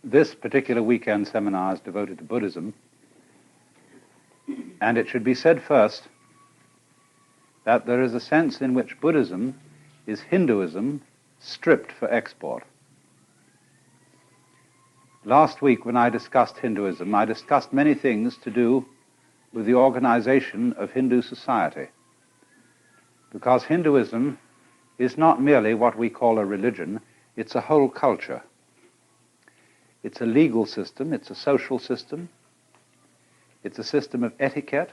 This particular weekend seminar is devoted to Buddhism, and it should be said first that there is a sense in which Buddhism is Hinduism stripped for export. Last week when I discussed Hinduism, I discussed many things to do with the organization of Hindu society, because Hinduism is not merely what we call a religion, it's a whole culture. It's a legal system, it's a social system, it's a system of etiquette,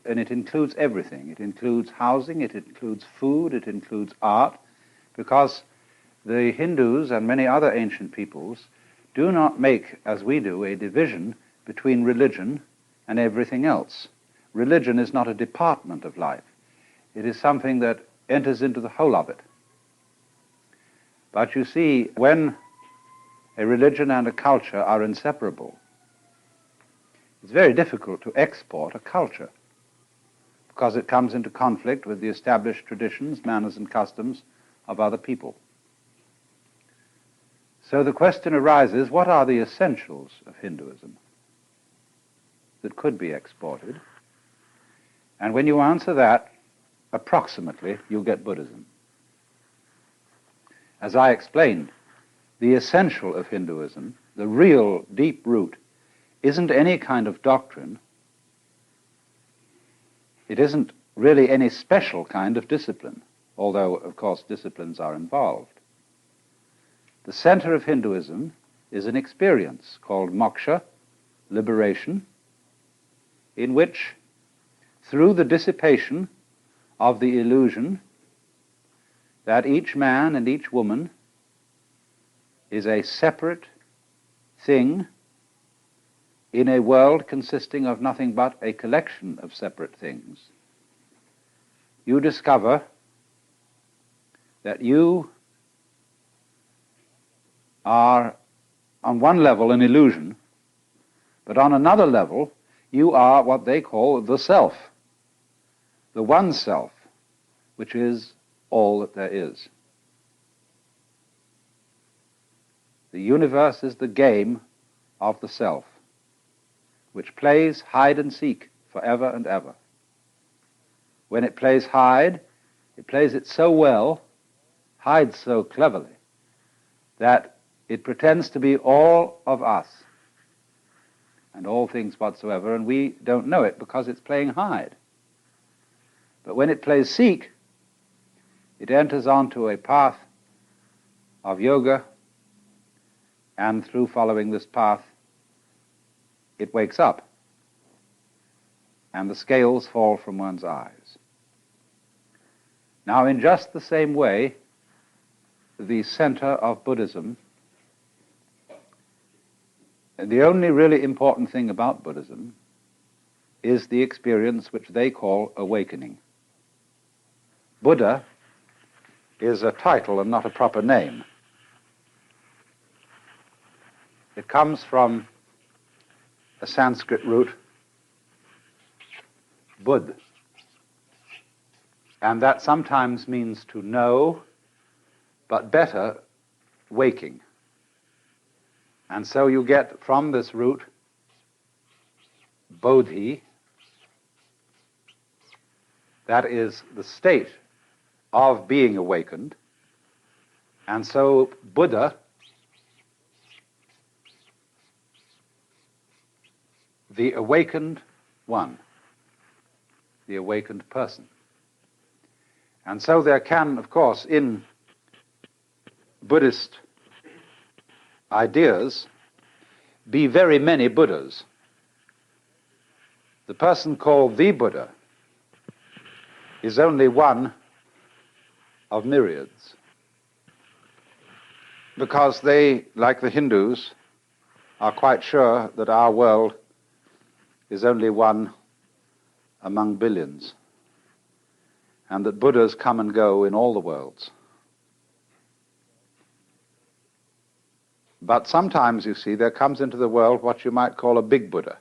and it includes everything. It includes housing, it includes food, it includes art, because the Hindus and many other ancient peoples do not make, as we do, a division between religion and everything else. Religion is not a department of life. It is something that enters into the whole of it. But you see, when a religion and a culture are inseparable, it's very difficult to export a culture, because it comes into conflict with the established traditions, manners, and customs of other people. So the question arises, what are the essentials of Hinduism that could be exported? And when you answer that, approximately, you'll get Buddhism. As I explained, the essential of Hinduism, the real deep root, isn't any kind of doctrine. It isn't really any special kind of discipline, although, of course, disciplines are involved. The center of Hinduism is an experience called moksha, liberation, in which, through the dissipation of the illusion that each man and each woman is a separate thing in a world consisting of nothing but a collection of separate things, you discover that you are on one level an illusion, but on another level you are what they call the self, the one self, which is all that there is. The universe is the game of the self, which plays hide and seek forever and ever. When it plays hide, it plays it so well, hides so cleverly, that it pretends to be all of us and all things whatsoever, and we don't know it because it's playing hide. But when it plays seek, it enters onto a path of yoga, and through following this path, it wakes up, and the scales fall from one's eyes. Now, in just the same way, the center of Buddhism, the only really important thing about Buddhism is the experience which they call awakening. Buddha is a title and not a proper name. It comes from a Sanskrit root, bud, and that sometimes means to know, but better, waking. And so you get from this root bodhi, that is the state of being awakened, and so Buddha, the awakened one, the awakened person. And so there can, of course, in Buddhist ideas, be very many Buddhas. The person called the Buddha is only one of myriads, because they, like the Hindus, are quite sure that our world is only one among billions, and that Buddhas come and go in all the worlds. But sometimes, you see, there comes into the world what you might call a big Buddha,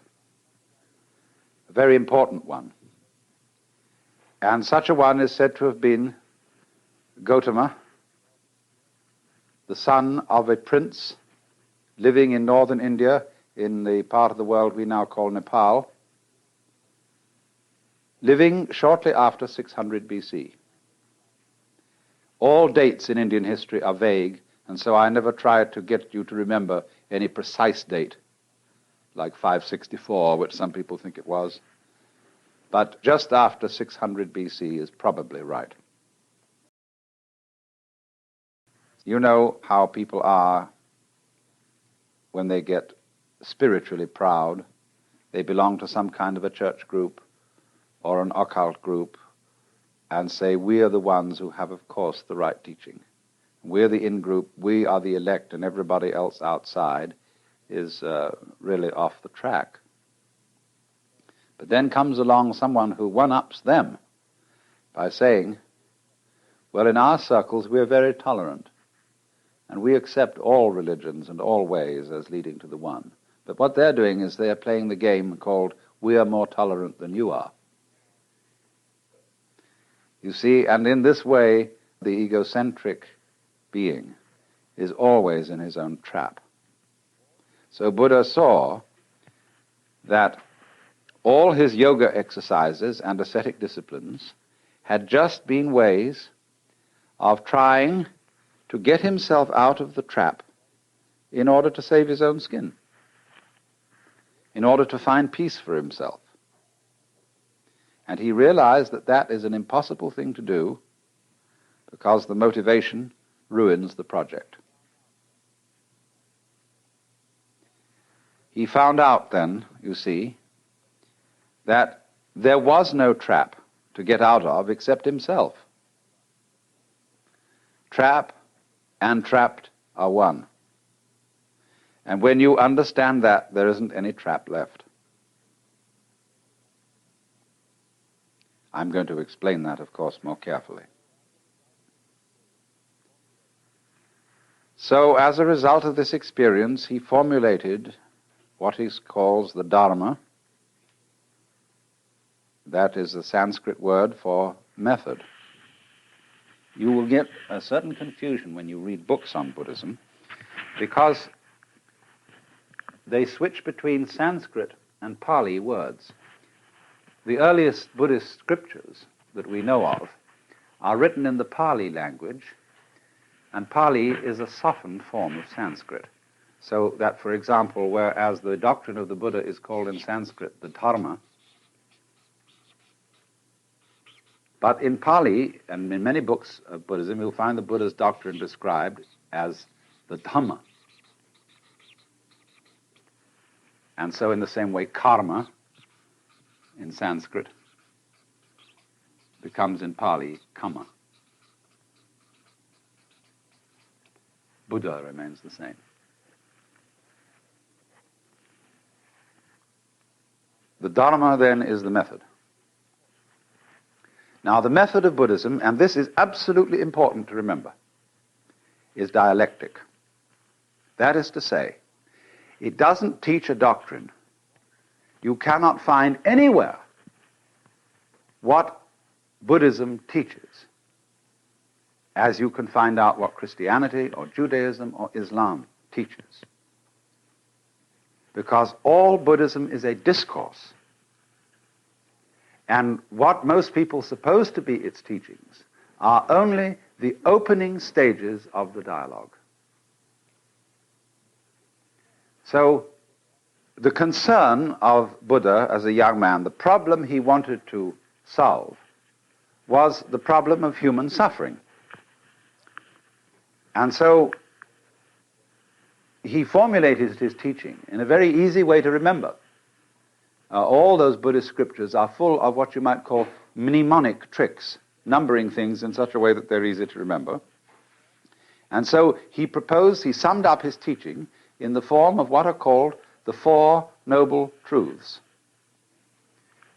a very important one. And such a one is said to have been Gautama, the son of a prince living in northern India, in the part of the world we now call Nepal, living shortly after 600 BC. All dates in Indian history are vague, and so I never tried to get you to remember any precise date, like 564, which some people think it was. But just after 600 BC is probably right. You know how people are when they get spiritually proud. They belong to some kind of a church group or an occult group and say, we are the ones who have, of course, the right teaching. We're the in-group, we are the elect, and everybody else outside is really off the track. But then comes along someone who one-ups them by saying, well, in our circles we're very tolerant, and we accept all religions and all ways as leading to the one. But what they're doing is they're playing the game called, we are more tolerant than you are. You see, and in this way, the egocentric being is always in his own trap. So Buddha saw that all his yoga exercises and ascetic disciplines had just been ways of trying to get himself out of the trap in order to save his own skin, in order to find peace for himself. And he realized that that is an impossible thing to do because the motivation ruins the project. He found out then, you see, that there was no trap to get out of except himself. Trap and trapped are one. And when you understand that, there isn't any trap left. I'm going to explain that, of course, more carefully. So, as a result of this experience, he formulated what he calls the Dharma. That is the Sanskrit word for method. You will get a certain confusion when you read books on Buddhism, because they switch between Sanskrit and Pali words. The earliest Buddhist scriptures that we know of are written in the Pali language, and Pali is a softened form of Sanskrit. So that, for example, whereas the doctrine of the Buddha is called in Sanskrit the Dharma, but in Pali, and in many books of Buddhism, you'll find the Buddha's doctrine described as the Dhamma. And so in the same way, karma in Sanskrit becomes in Pali kamma. Buddha remains the same. The Dharma, then, is the method. Now, the method of Buddhism, and this is absolutely important to remember, is dialectic. That is to say, it doesn't teach a doctrine. You cannot find anywhere what Buddhism teaches, as you can find out what Christianity or Judaism or Islam teaches. Because all Buddhism is a discourse. And what most people suppose to be its teachings are only the opening stages of the dialogue. So, the concern of Buddha as a young man, the problem he wanted to solve, was the problem of human suffering. And so, he formulated his teaching in a very easy way to remember. All those Buddhist scriptures are full of what you might call mnemonic tricks, numbering things in such a way that they're easy to remember. And so he summed up his teaching in the form of what are called the Four Noble Truths.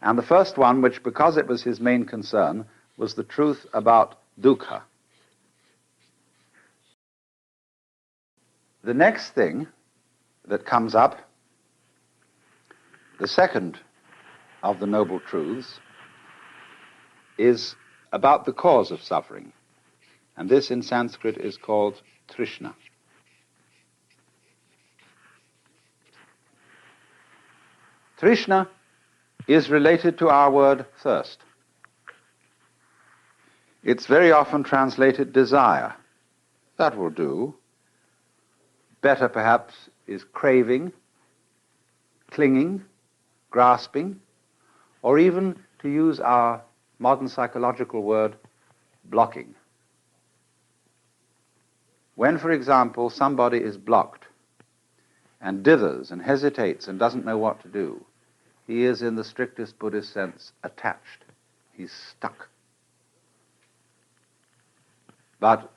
And the first one, which because it was his main concern, was the truth about dukkha. The next thing that comes up, the second of the Noble Truths, is about the cause of suffering. And this in Sanskrit is called Trishna. Trishna is related to our word thirst. It's very often translated desire. That will do. Better, perhaps, is craving, clinging, grasping, or even, to use our modern psychological word, blocking. When, for example, somebody is blocked and dithers and hesitates and doesn't know what to do, he is, in the strictest Buddhist sense, attached. He's stuck. But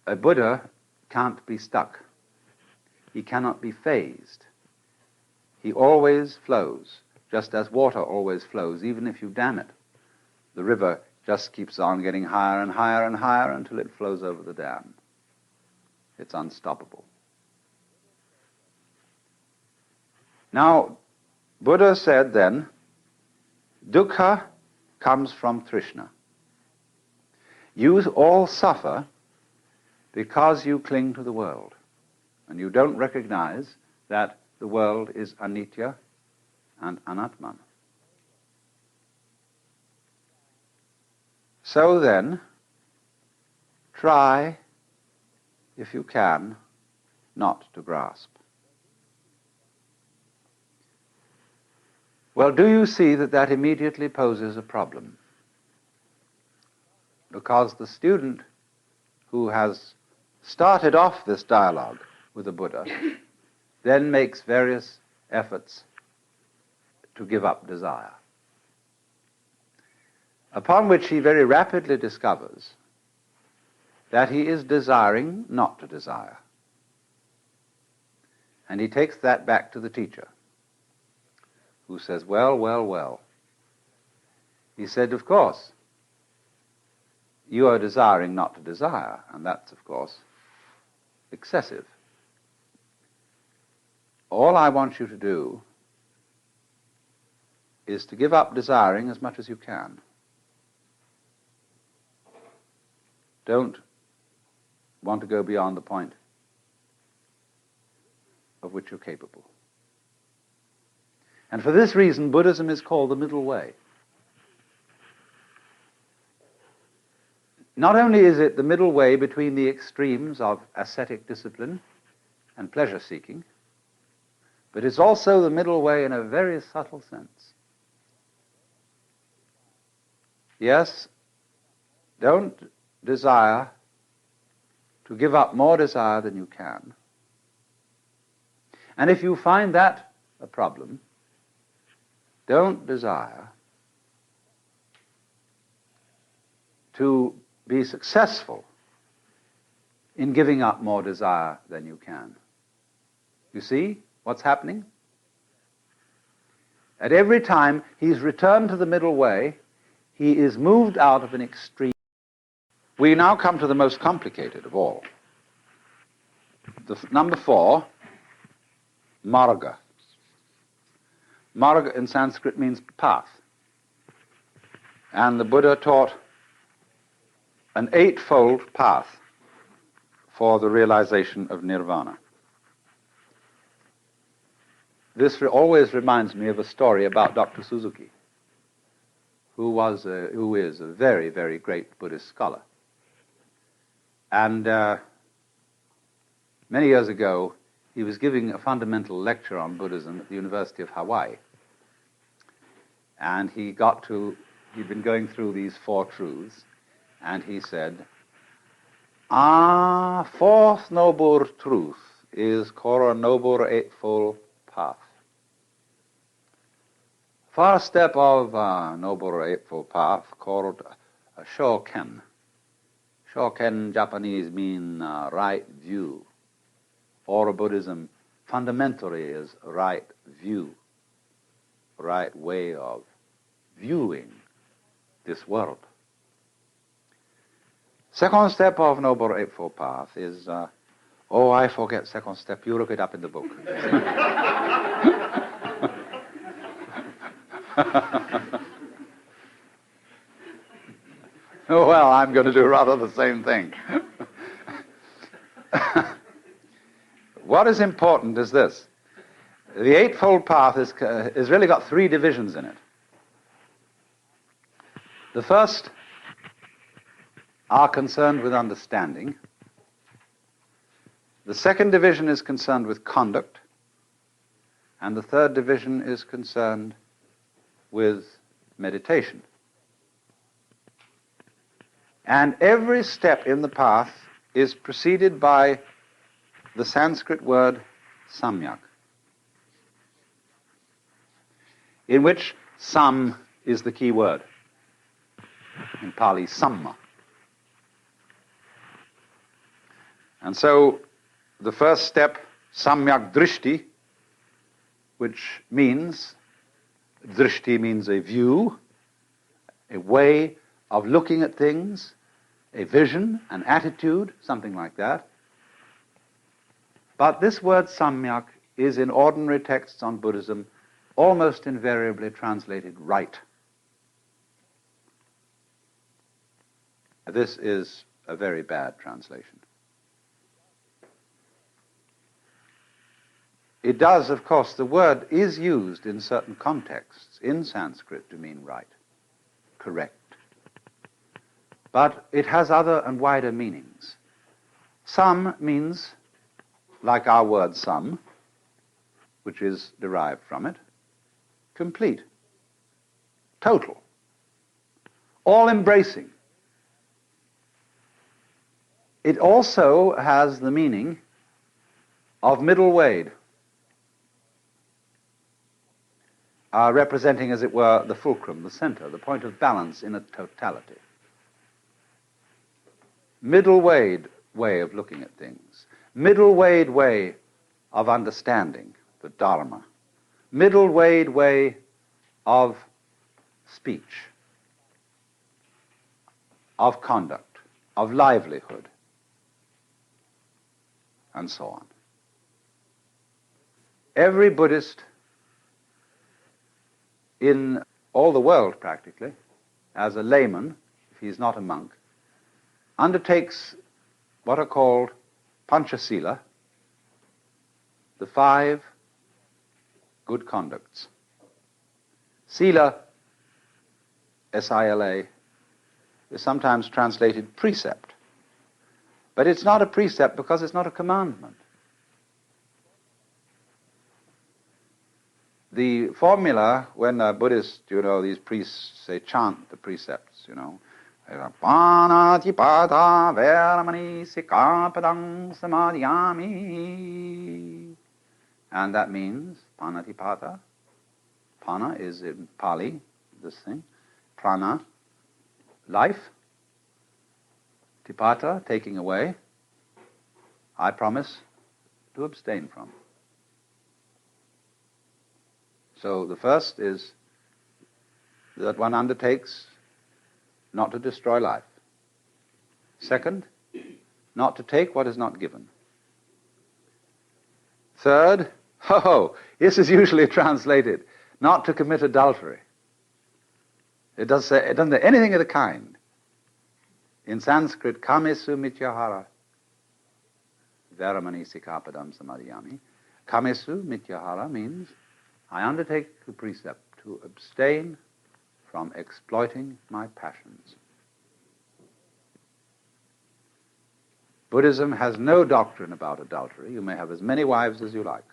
a Buddha can't be stuck. He cannot be phased. He always flows, just as water always flows, even if you dam it. The river just keeps on getting higher and higher and higher until it flows over the dam. It's unstoppable. Now, Buddha said then, dukkha comes from Trishna. You all suffer because you cling to the world, and you don't recognize that the world is anitya and anatman. So then, try, if you can, not to grasp. Well, do you see that that immediately poses a problem? Because the student who has started off this dialogue with the Buddha then makes various efforts to give up desire, upon which he very rapidly discovers that he is desiring not to desire. And he takes that back to the teacher, who says, well, well, well. He said, of course, you are desiring not to desire, and that's, of course, excessive. All I want you to do is to give up desiring as much as you can. Don't want to go beyond the point of which you're capable. And for this reason, Buddhism is called the middle way. Not only is it the middle way between the extremes of ascetic discipline and pleasure-seeking, but it's also the middle way in a very subtle sense. Yes, don't desire to give up more desire than you can. And if you find that a problem, don't desire to be successful in giving up more desire than you can. You see what's happening? At every time he's returned to the middle way, he is moved out of an extreme. We now come to the most complicated of all. Number 4, marga. Marga in Sanskrit means path. And the Buddha taught an 8-fold path for the realization of nirvana. This always reminds me of a story about Dr. Suzuki, who is a very, very great Buddhist scholar. And many years ago, he was giving a fundamental lecture on Buddhism at the University of Hawaii. And he'd been going through these 4 truths, and he said, fourth noble truth is called a noble 8-fold path. First step of noble 8-fold path called shoken. Shoken, Japanese, mean right view. All of Buddhism fundamentally is right view, right way of viewing this world. Second step of Noble Eightfold Path is, I forget second step, you look it up in the book. Well, I'm going to do rather the same thing. What is important is this. The Eightfold Path is really got three divisions in it. The first are concerned with understanding. The second division is concerned with conduct. And the third division is concerned with meditation. And every step in the path is preceded by the Sanskrit word samyak, in which sam is the key word. In Pali, samma. And so the first step, samyak drishti, which means, drishti means a view, a way of looking at things, a vision, an attitude, something like that. But this word samyak is in ordinary texts on Buddhism almost invariably translated right. This is a very bad translation. It does, of course, the word is used in certain contexts in Sanskrit to mean right, correct. But it has other and wider meanings. Sam means, like our word sum, which is derived from it, complete, total, all-embracing. It also has the meaning of middle way, representing, as it were, the fulcrum, the center, the point of balance in a totality. Middle-way of looking at things. Middle-way of understanding the Dharma. Middle-way of speech, of conduct, of livelihood, and so on. Every Buddhist in all the world, practically, as a layman, if he's not a monk, undertakes what are called Panchasila, the 5 good conducts. Sila, S-I-L-A, is sometimes translated precept. But it's not a precept because it's not a commandment. The formula, when a Buddhist, these priests say chant the precepts, Panatipata veramani sikapadang samadhyami. And that means panatipata. Pana is in Pali, this thing. Prana, life. Tipata, taking away. I promise to abstain from. So the first is that one undertakes not to destroy life. Second, not to take what is not given. Third, this is usually translated, not to commit adultery. It doesn't say anything of the kind. In Sanskrit, kamesu mityahara, veramani sikapadam samadhyami. Kamesu mityahara means, I undertake the precept to abstain from exploiting my passions. Buddhism has no doctrine about adultery. You may have as many wives as you like.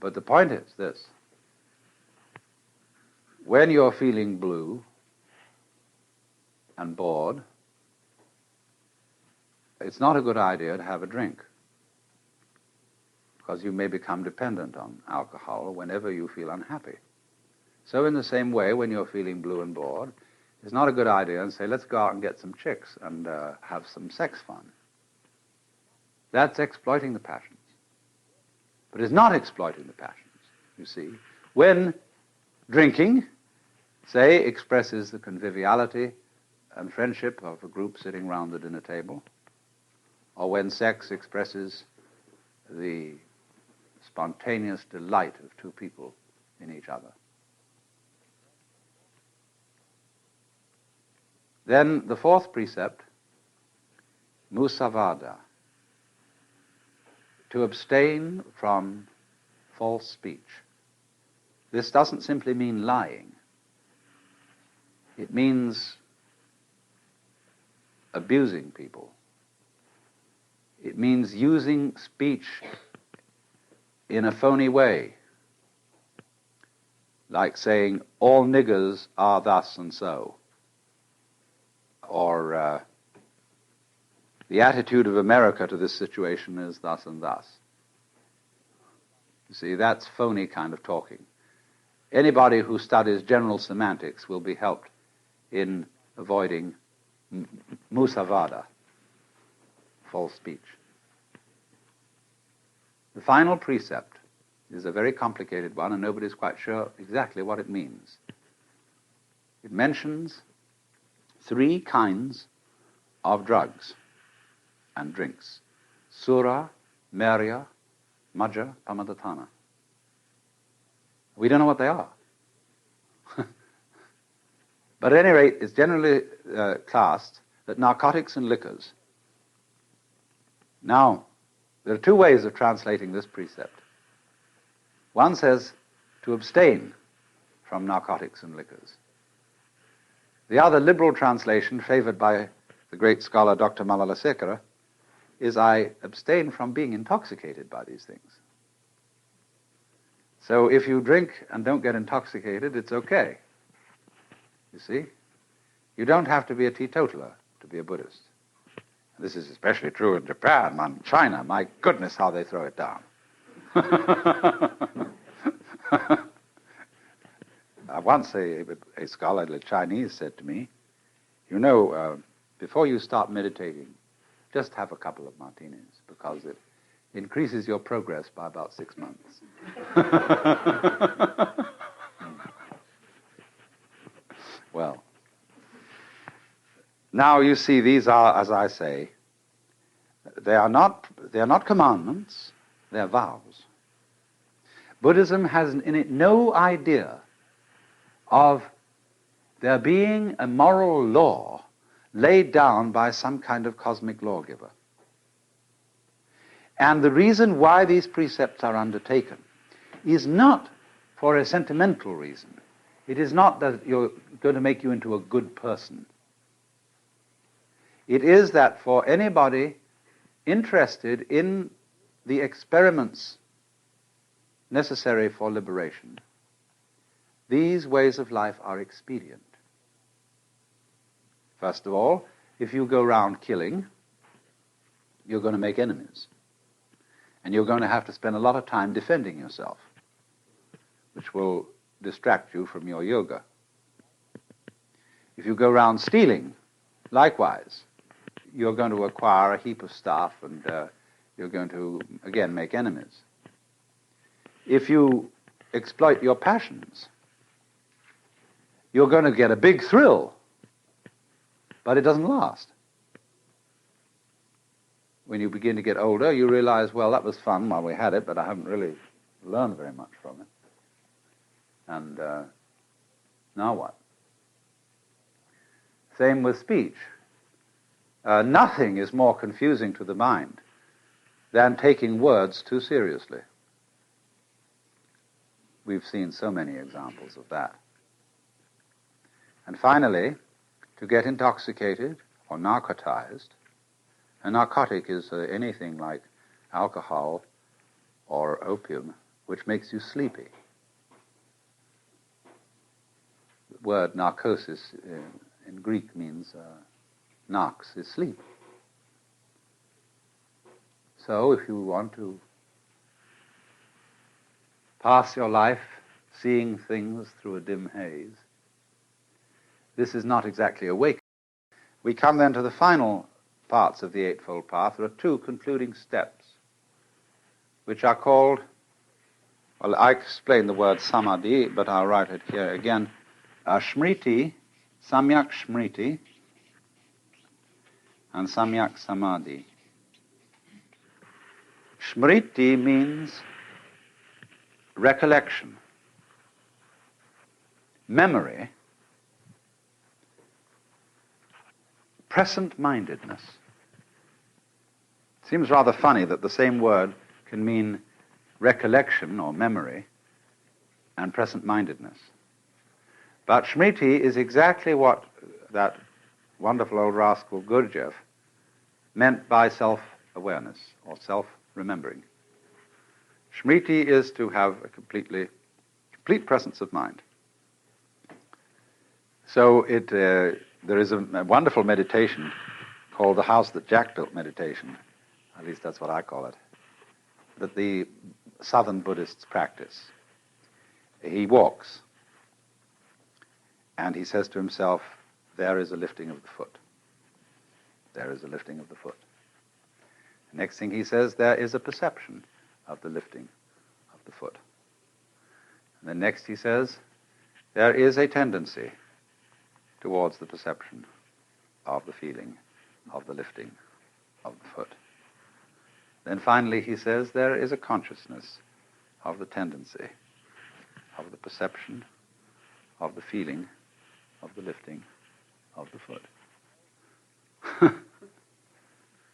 But the point is this. When you're feeling blue and bored, it's not a good idea to have a drink, because you may become dependent on alcohol whenever you feel unhappy. So in the same way, when you're feeling blue and bored, it's not a good idea to say, let's go out and get some chicks and have some sex fun. That's exploiting the passions. But it's not exploiting the passions, you see. When drinking, say, expresses the conviviality and friendship of a group sitting round the dinner table, or when sex expresses the spontaneous delight of two people in each other. Then the fourth precept, musavada, to abstain from false speech. This doesn't simply mean lying. It means abusing people. It means using speech in a phony way, like saying, all niggers are thus and so, or the attitude of America to this situation is thus and thus. You see, that's phony kind of talking. Anybody who studies general semantics will be helped in avoiding musavada, false speech. The final precept is a very complicated one, and nobody's quite sure exactly what it means. It mentions 3 kinds of drugs and drinks: sura, merya, majja, pamadatana. We don't know what they are. But at any rate, it's generally classed that narcotics and liquors. Now, there are 2 ways of translating this precept. One says to abstain from narcotics and liquors. The other liberal translation, favored by the great scholar Dr. Malalasekara, is I abstain from being intoxicated by these things. So if you drink and don't get intoxicated, it's okay. You see? You don't have to be a teetotaler to be a Buddhist. This is especially true in Japan and China. My goodness, how they throw it down. Once a scholarly Chinese said to me, you know, before you start meditating, just have a couple of martinis, because it increases your progress by about 6 months. Well, now you see, these are, as I say, they are not commandments, they are vows. Buddhism has in it no idea of there being a moral law laid down by some kind of cosmic lawgiver. And the reason why these precepts are undertaken is not for a sentimental reason. It is not that you're going to make you into a good person. It is that for anybody interested in the experiments necessary for liberation, these ways of life are expedient. First of all, if you go around killing, you're going to make enemies. And you're going to have to spend a lot of time defending yourself, which will distract you from your yoga. If you go around stealing, likewise, you're going to acquire a heap of stuff, and you're going to, again, make enemies. If you exploit your passions, you're going to get a big thrill, but it doesn't last. When you begin to get older, you realize, well, that was fun while we had it, but I haven't really learned very much from it. And now what? Same with speech. Nothing is more confusing to the mind than taking words too seriously. We've seen so many examples of that. And finally, to get intoxicated or narcotized, a narcotic is anything like alcohol or opium, which makes you sleepy. The word narcosis in Greek means narx is sleep. So if you want to pass your life seeing things through a dim haze, this is not exactly awakening. We come then to the final parts of the Eightfold Path. There are 2 concluding steps, which are called, well, I explained the word samadhi, but I'll write it here again, smriti, samyak smriti, and samyak samadhi. Smriti means recollection, memory, present-mindedness. It seems rather funny that the same word can mean recollection or memory and present-mindedness. But Smriti is exactly what that wonderful old rascal Gurdjieff meant by self-awareness or self-remembering. Smriti is to have a complete presence of mind. So there is a wonderful meditation called the House That Jack Built meditation, at least that's what I call it, that the southern Buddhists practice. He walks, and he says to himself, there is a lifting of the foot. There is a lifting of the foot. The next thing he says, there is a perception of the lifting of the foot. And then next he says, there is a tendency towards the perception of the feeling of the lifting of the foot. Then finally he says, there is a consciousness of the tendency of the perception of the feeling of the lifting of the foot.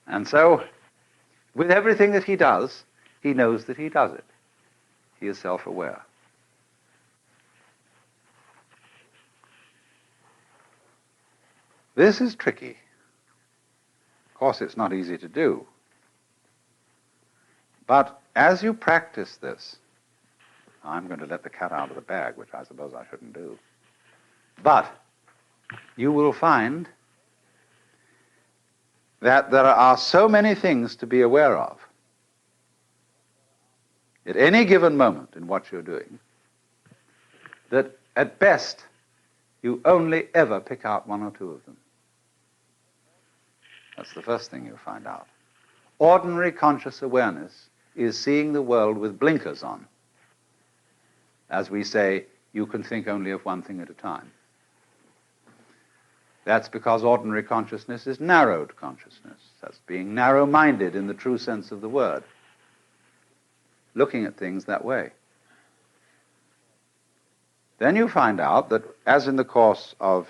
And so, with everything that he does, he knows that he does it. He is self-aware. This is tricky. Of course, it's not easy to do. But as you practice this, I'm going to let the cat out of the bag, which I suppose I shouldn't do. But you will find that there are so many things to be aware of at any given moment in what you're doing that at best you only ever pick out one or two of them. That's the first thing you'll find out. Ordinary conscious awareness is seeing the world with blinkers on. As we say, you can think only of one thing at a time. That's because ordinary consciousness is narrowed consciousness. That's being narrow-minded in the true sense of the word. Looking at things that way. Then you find out that, as in the course of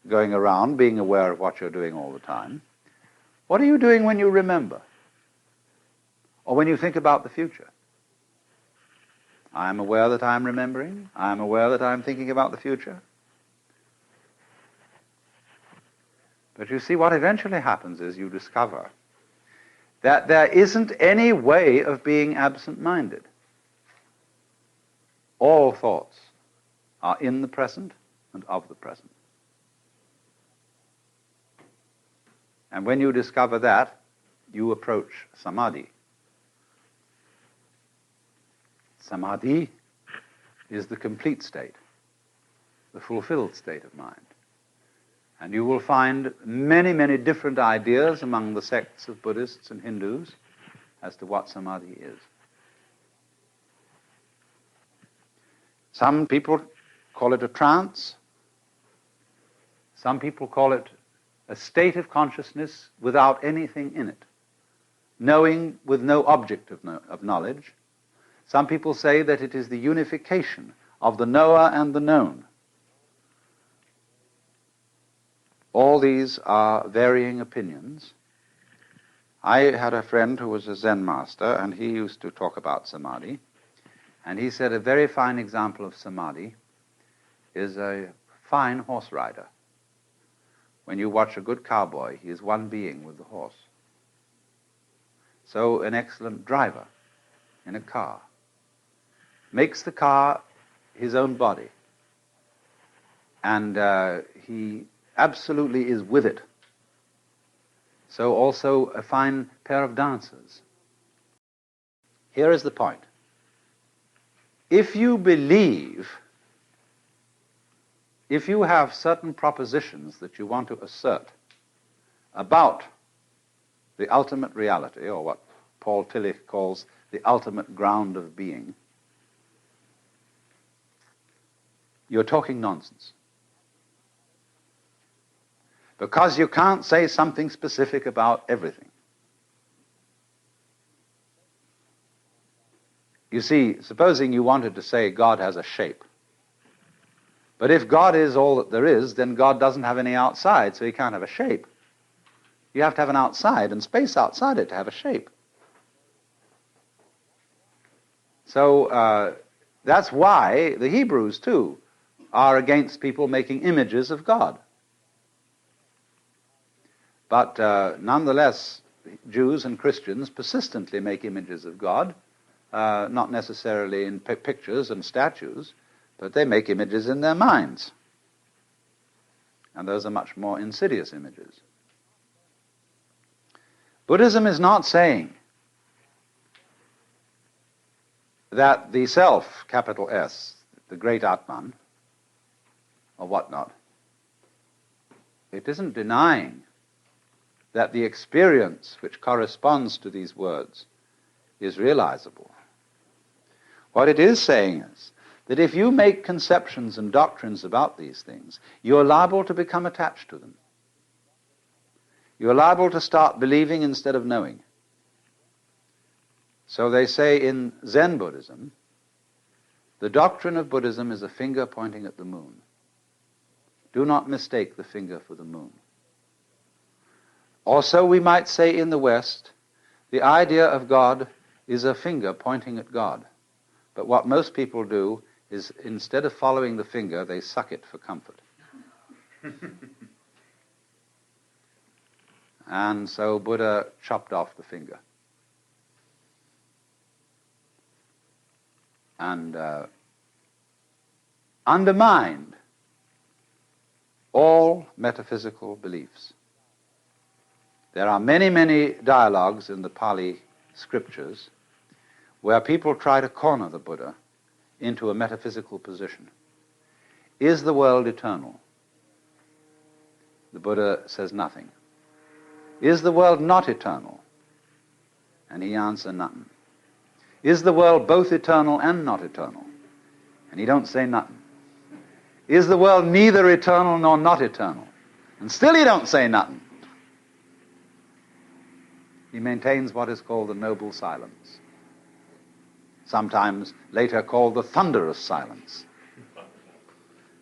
going around, being aware of what you're doing all the time, what are you doing when you remember? Or when you think about the future? I am aware that I am remembering. I am aware that I am thinking about the future. But you see, what eventually happens is you discover that there isn't any way of being absent-minded. All thoughts are in the present and of the present. And when you discover that, you approach samadhi. Samadhi is the complete state, the fulfilled state of mind. And you will find many, many different ideas among the sects of Buddhists and Hindus as to what samadhi is. Some people call it a trance. Some people call it a state of consciousness without anything in it, knowing with no object of knowledge. Some people say that it is the unification of the knower and the known. All these are varying opinions. I had a friend who was a Zen master, and he used to talk about samadhi. And he said a very fine example of samadhi is a fine horse rider. When you watch a good cowboy, he is one being with the horse. So an excellent driver in a car makes the car his own body. And he absolutely is with it. So also a fine pair of dancers. Here is the point. If you believe, if you have certain propositions that you want to assert about the ultimate reality, or what Paul Tillich calls the ultimate ground of being, you're talking nonsense. Because you can't say something specific about everything. You see, supposing you wanted to say God has a shape. But if God is all that there is, then God doesn't have any outside, so he can't have a shape. You have to have an outside and space outside it to have a shape. So that's why the Hebrews, too, are against people making images of God. But nonetheless, Jews and Christians persistently make images of God, not necessarily in pictures and statues, but they make images in their minds. And those are much more insidious images. Buddhism is not saying that the self, capital S, the great Atman, or whatnot, it isn't denying that the experience which corresponds to these words is realizable. What it is saying is that if you make conceptions and doctrines about these things, you're liable to become attached to them. You're liable to start believing instead of knowing. So they say in Zen Buddhism, the doctrine of Buddhism is a finger pointing at the moon. Do not mistake the finger for the moon. Also, we might say in the West, the idea of God is a finger pointing at God. But what most people do is, instead of following the finger, they suck it for comfort. And so Buddha chopped off the finger. And undermined all metaphysical beliefs. There are many, many dialogues in the Pali scriptures where people try to corner the Buddha into a metaphysical position. Is the world eternal? The Buddha says nothing. Is the world not eternal? And he answers nothing. Is the world both eternal and not eternal? And he don't say nothing. Is the world neither eternal nor not eternal? And still he don't say nothing. He maintains what is called the noble silence, sometimes later called the thunderous silence.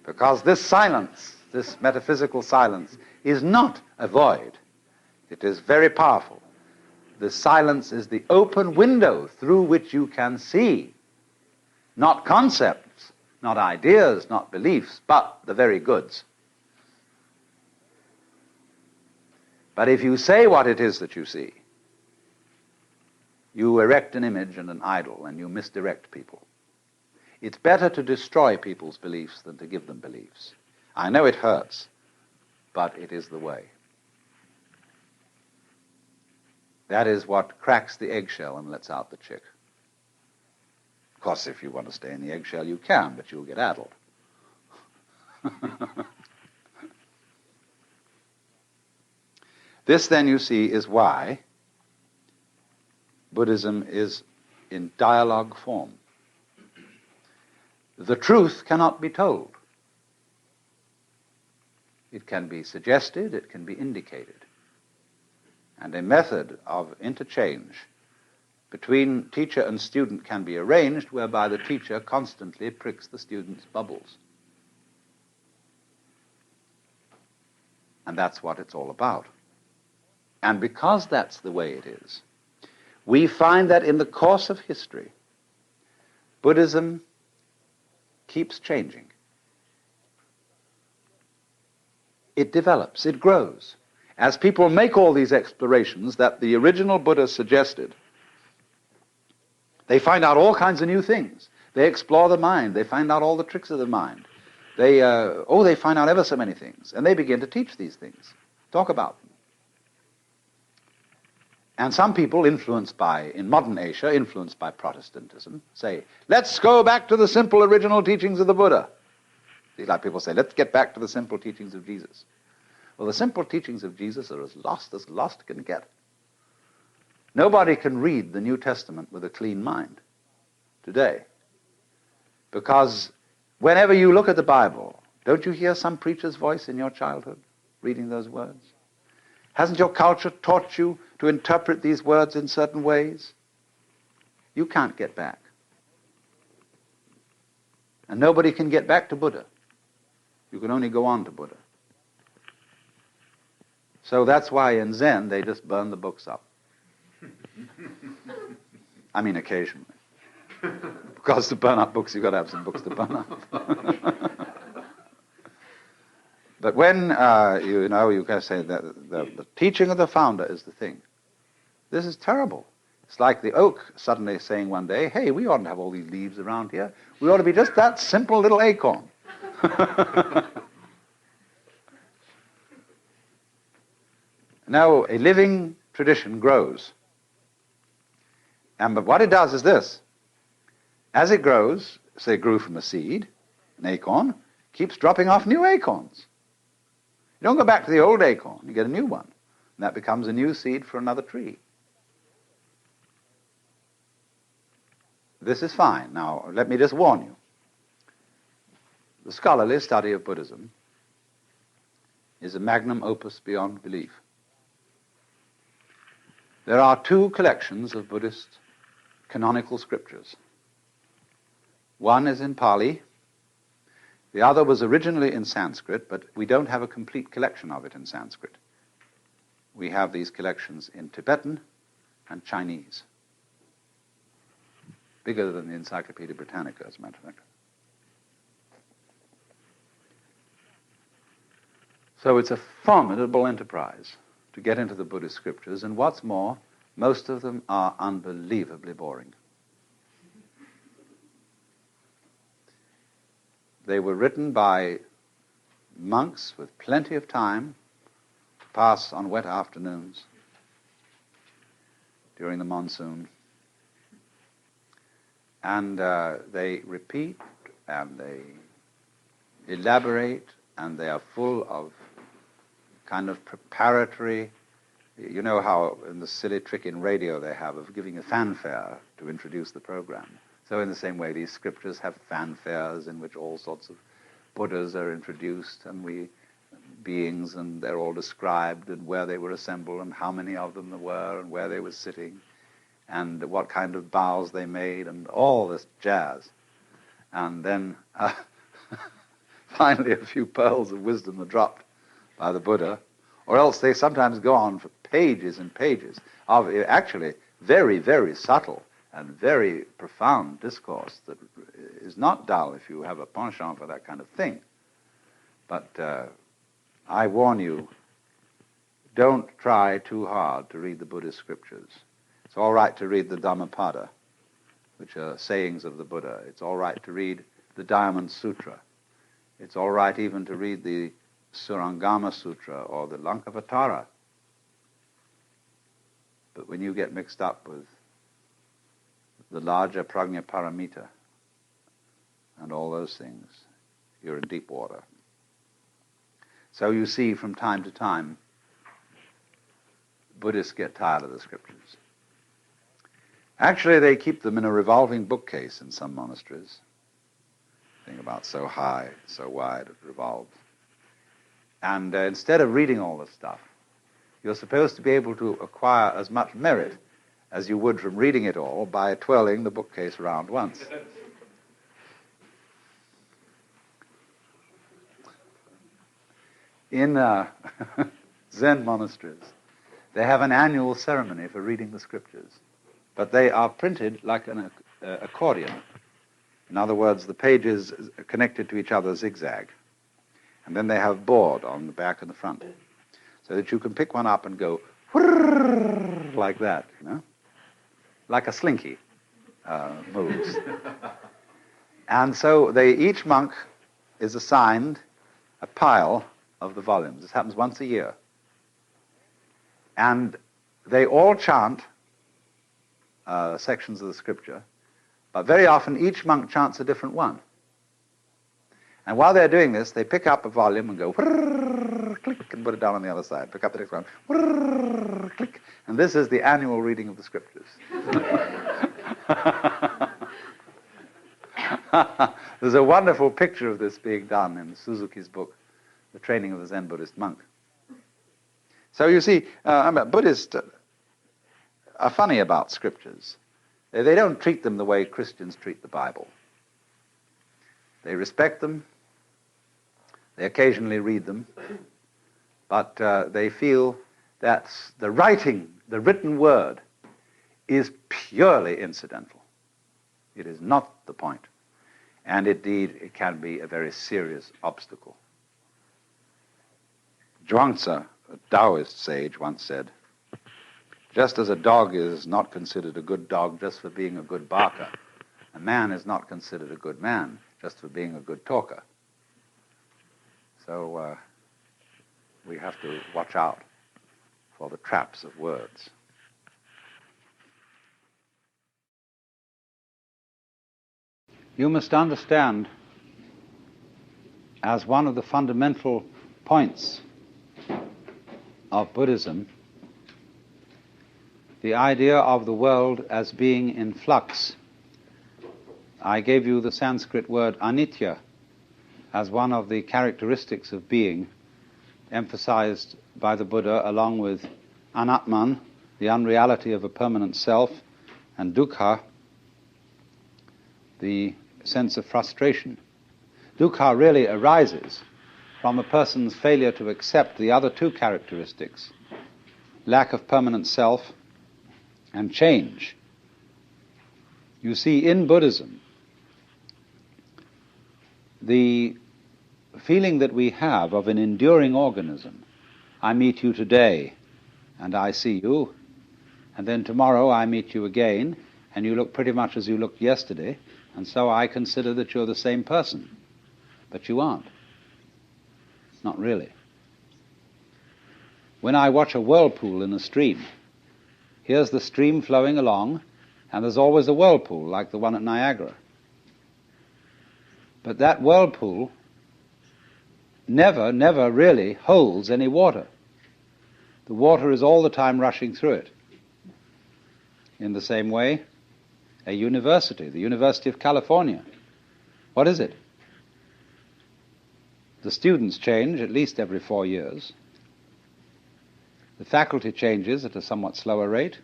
Because this silence, this metaphysical silence, is not a void. It is very powerful. The silence is the open window through which you can see, not concepts, not ideas, not beliefs, but the very goods. But if you say what it is that you see, you erect an image and an idol, and you misdirect people. It's better to destroy people's beliefs than to give them beliefs. I know it hurts, but it is the way. That is what cracks the eggshell and lets out the chick. Of course, if you want to stay in the eggshell, you can, but you'll get addled. This, then, you see, is why Buddhism is in dialogue form. The truth cannot be told. It can be suggested, it can be indicated. And a method of interchange between teacher and student can be arranged whereby the teacher constantly pricks the student's bubbles. And that's what it's all about. And because that's the way it is, we find that in the course of history, Buddhism keeps changing. It develops, it grows. As people make all these explorations that the original Buddha suggested, they find out all kinds of new things. They explore the mind. They find out all the tricks of the mind. They find out ever so many things. And they begin to teach these things, talk about them. And some people in modern Asia, influenced by Protestantism, say, let's go back to the simple original teachings of the Buddha. Like people say, let's get back to the simple teachings of Jesus. Well, the simple teachings of Jesus are as lost can get. Nobody can read the New Testament with a clean mind today. Because whenever you look at the Bible, don't you hear some preacher's voice in your childhood reading those words? Hasn't your culture taught you to interpret these words in certain ways? You can't get back. And nobody can get back to Buddha. You can only go on to Buddha. So that's why in Zen they just burn the books up. I mean, occasionally. Because to burn up books, you've got to have some books to burn up. But when, you can say that the teaching of the founder is the thing. This is terrible. It's like the oak suddenly saying one day, hey, we oughtn't to have all these leaves around here. We ought to be just that simple little acorn. Now, a living tradition grows. But what it does is this. As it grows, say it grew from a seed, an acorn, keeps dropping off new acorns. You don't go back to the old acorn, you get a new one. And that becomes a new seed for another tree. This is fine. Now, let me just warn you. The scholarly study of Buddhism is a magnum opus beyond belief. There are two collections of Buddhist canonical scriptures. One is in Pali. The other was originally in Sanskrit, but we don't have a complete collection of it in Sanskrit. We have these collections in Tibetan and Chinese. Bigger than the Encyclopedia Britannica, as a matter of fact. So it's a formidable enterprise to get into the Buddhist scriptures, and what's more, most of them are unbelievably boring. They were written by monks with plenty of time to pass on wet afternoons during the monsoon. And they repeat, and they elaborate, and they are full of kind of preparatory. You know how in the silly trick in radio they have of giving a fanfare to introduce the program. So in the same way, these scriptures have fanfares in which all sorts of Buddhas are introduced, and beings, and they're all described, and where they were assembled, and how many of them there were, and where they were sitting, and what kind of bows they made, and all this jazz. And then finally a few pearls of wisdom are dropped by the Buddha, or else they sometimes go on for pages and pages of actually very, very subtle and very profound discourse that is not dull if you have a penchant for that kind of thing. But I warn you, don't try too hard to read the Buddhist scriptures. It's all right to read the Dhammapada, which are sayings of the Buddha. It's all right to read the Diamond Sutra. It's all right even to read the Surangama Sutra or the Lankavatara. But when you get mixed up with the larger Prajna Paramita and all those things, you're in deep water. So you see, from time to time, Buddhists get tired of the scriptures. Actually, they keep them in a revolving bookcase in some monasteries. Think about so high, so wide, it revolves. And instead of reading all this stuff, you're supposed to be able to acquire as much merit as you would from reading it all by twirling the bookcase round once. In Zen monasteries, they have an annual ceremony for reading the scriptures, but they are printed like an accordion. In other words, the pages are connected to each other zigzag, and then they have board on the back and the front, so that you can pick one up and go whirr, like that, you know, like a slinky moves. And so each monk is assigned a pile of the volumes. This happens once a year. And they all chant sections of the scripture, but very often each monk chants a different one. And while they're doing this, they pick up a volume and go whirr, click, and put it down on the other side. Pick up the next one, whirr, click. And this is the annual reading of the scriptures. There's a wonderful picture of this being done in Suzuki's book, The Training of the Zen Buddhist Monk. So you see, Buddhists are funny about scriptures. They don't treat them the way Christians treat the Bible. They respect them. They occasionally read them. But they feel that the written word, is purely incidental. It is not the point. And indeed, it can be a very serious obstacle. Zhuangzi, a Taoist sage, once said, just as a dog is not considered a good dog just for being a good barker, a man is not considered a good man just for being a good talker. So we have to watch out for the traps of words. You must understand, as one of the fundamental points of Buddhism, the idea of the world as being in flux. I gave you the Sanskrit word anitya as one of the characteristics of being, emphasized by the Buddha along with anatman, the unreality of a permanent self, and dukkha, the sense of frustration. Dukkha really arises from a person's failure to accept the other two characteristics, lack of permanent self and change. You see, in Buddhism, the feeling that we have of an enduring organism, I meet you today and I see you, and then tomorrow I meet you again and you look pretty much as you looked yesterday, and so I consider that you're the same person. But you aren't. Not really. When I watch a whirlpool in a stream, here's the stream flowing along, and there's always a whirlpool, like the one at Niagara. But that whirlpool never really holds any water. The water is all the time rushing through it. In the same way, a university, the University of California, what is it? The students change at least every 4 years. The faculty changes at a somewhat slower rate.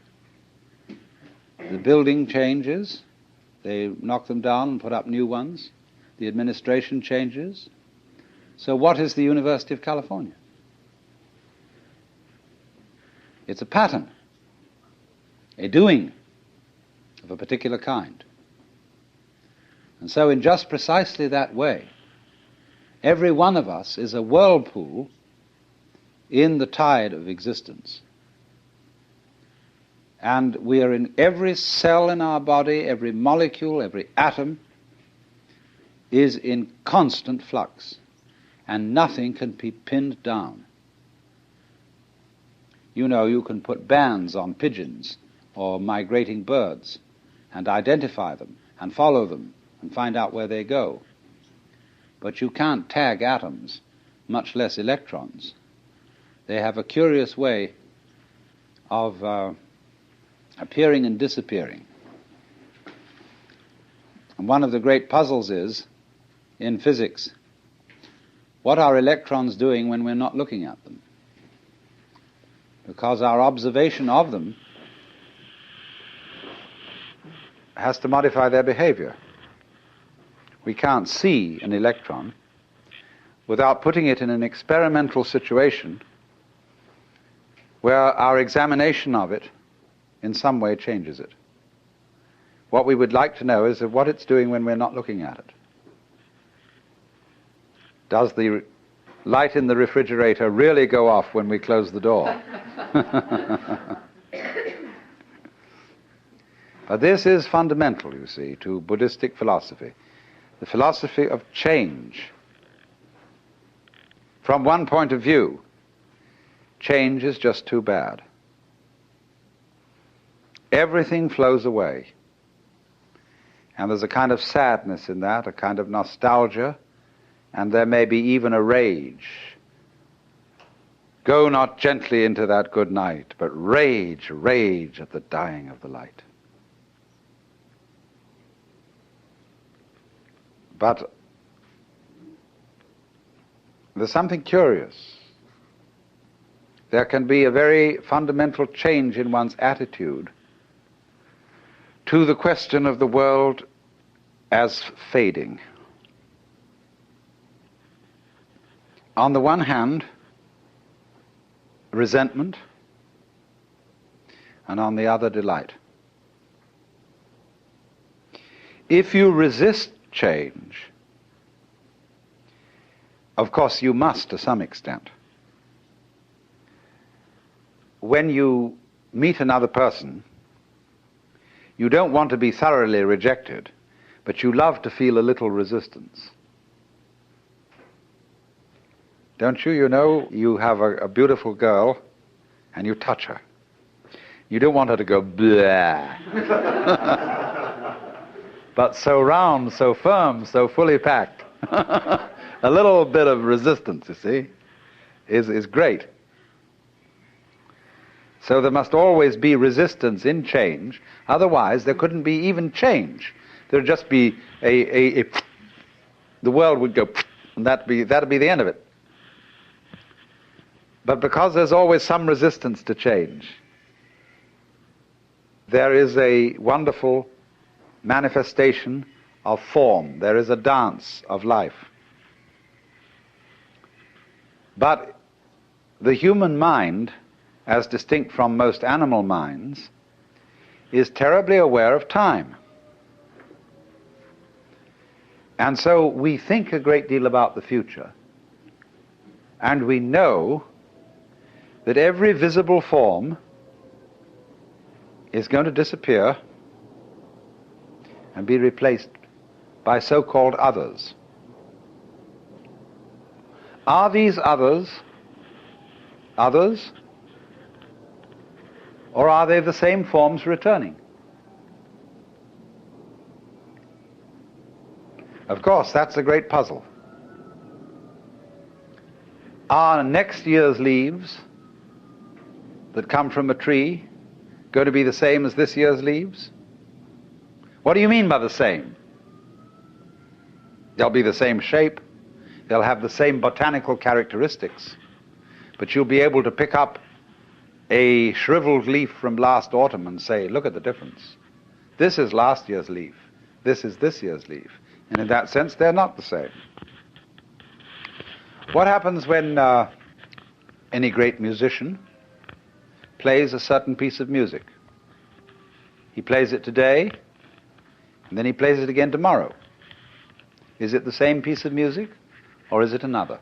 The building changes. They knock them down and put up new ones. The administration changes. So what is the University of California? It's a pattern, a doing of a particular kind. And so in just precisely that way, every one of us is a whirlpool in the tide of existence. And we are in every cell in our body, every molecule, every atom is in constant flux, and nothing can be pinned down. You know, you can put bands on pigeons or migrating birds and identify them and follow them and find out where they go. But you can't tag atoms, much less electrons. They have a curious way of appearing and disappearing. And one of the great puzzles is, in physics, what are electrons doing when we're not looking at them? Because our observation of them has to modify their behavior. We can't see an electron without putting it in an experimental situation where our examination of it in some way changes it. What we would like to know is what it's doing when we're not looking at it. Does the light in the refrigerator really go off when we close the door? But this is fundamental, you see, to Buddhistic philosophy, the philosophy of change. From one point of view, change is just too bad. Everything flows away. And there's a kind of sadness in that, a kind of nostalgia, and there may be even a rage. Go not gently into that good night, but rage, rage at the dying of the light. But there's something curious. There can be a very fundamental change in one's attitude to the question of the world as fading. On the one hand, resentment, and on the other, delight. If you resist change, of course you must to some extent. When you meet another person, you don't want to be thoroughly rejected, but you love to feel a little resistance. Don't you? You know, you have a beautiful girl and you touch her. You don't want her to go blah. But so round, so firm, so fully packed. A little bit of resistance, you see, is great. So there must always be resistance in change, otherwise there couldn't be even change. There'd just be the world would go, and that'd be the end of it. But because there's always some resistance to change, there is a wonderful manifestation of form. There is a dance of life. But the human mind, as distinct from most animal minds, is terribly aware of time. And so we think a great deal about the future, and we know that every visible form is going to disappear and be replaced by so-called others. Are these others, or are they the same forms returning? Of course, that's a great puzzle. Are next year's leaves that come from a tree going to be the same as this year's leaves? What do you mean by the same? They'll be the same shape, they'll have the same botanical characteristics, but you'll be able to pick up a shriveled leaf from last autumn and say, look at the difference. This is last year's leaf, this is this year's leaf. And in that sense, they're not the same. What happens when any great musician plays a certain piece of music? He plays it today, and then he plays it again tomorrow. Is it the same piece of music, or is it another?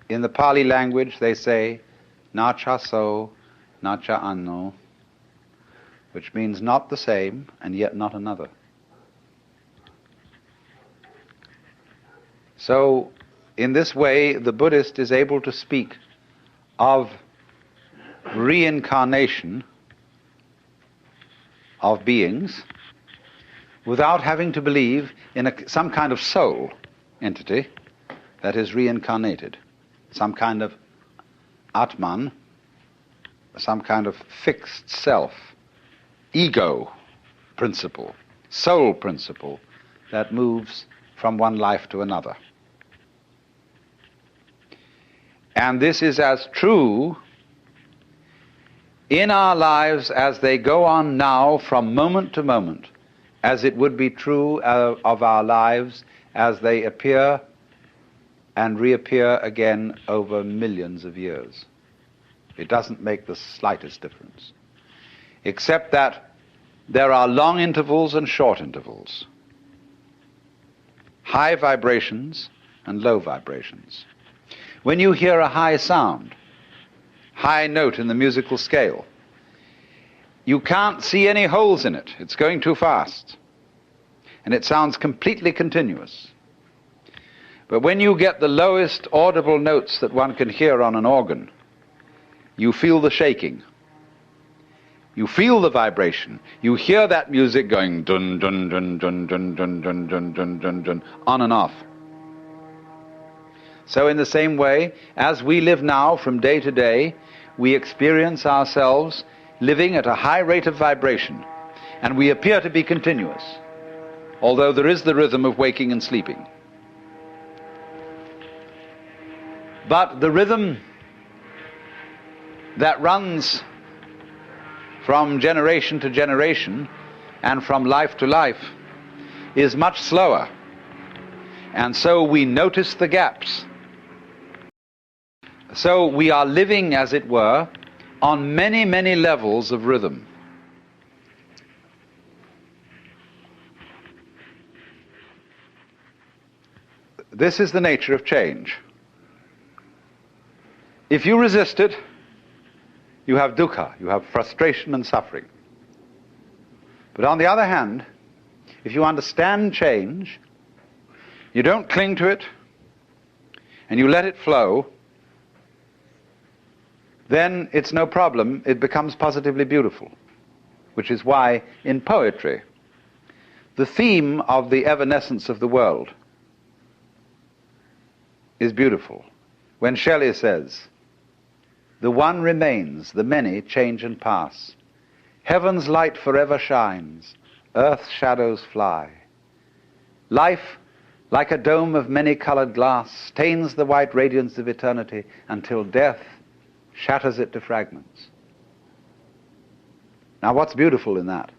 In the Pali language, they say, na cha so, na cha anno, which means not the same, and yet not another. So, in this way, the Buddhist is able to speak of reincarnation of beings without having to believe in some kind of soul entity that is reincarnated, some kind of Atman, some kind of fixed self, ego principle, soul principle that moves from one life to another. And this is as true in our lives as they go on now from moment to moment as it would be true of our lives as they appear and reappear again over millions of years. It doesn't make the slightest difference, except that there are long intervals and short intervals, high vibrations and low vibrations. When you hear a high sound, high note in the musical scale, you can't see any holes in it. It's going too fast. And it sounds completely continuous. But when you get the lowest audible notes that one can hear on an organ, you feel the shaking. You feel the vibration. You hear that music going dun dun dun dun dun dun dun dun dun dun dun on and off. So in the same way, as we live now from day to day, we experience ourselves living at a high rate of vibration, and we appear to be continuous, although there is the rhythm of waking and sleeping. But the rhythm that runs from generation to generation and from life to life is much slower, and so we notice the gaps. So we are living, as it were, on many, many levels of rhythm. this is the nature of change. If you resist it, you have dukkha, you have frustration and suffering. But on the other hand, if you understand change, you don't cling to it, and you let it flow, then it's no problem. It becomes positively beautiful, which is why in poetry, the theme of the evanescence of the world is beautiful. When Shelley says, "The one remains, the many change and pass. Heaven's light forever shines, earth's shadows fly. Life, like a dome of many-colored glass, stains the white radiance of eternity until death shatters it to fragments." Now, what's beautiful in that?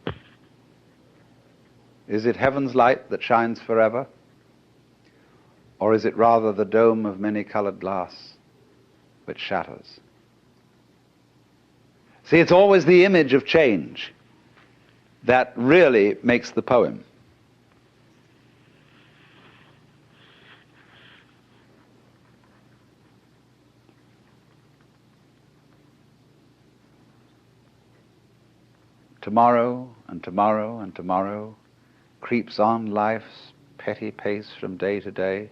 Is it heaven's light that shines forever? Or is it rather the dome of many-colored glass which shatters? See, it's always the image of change that really makes the poem. Tomorrow and tomorrow and tomorrow creeps on life's petty pace from day to day.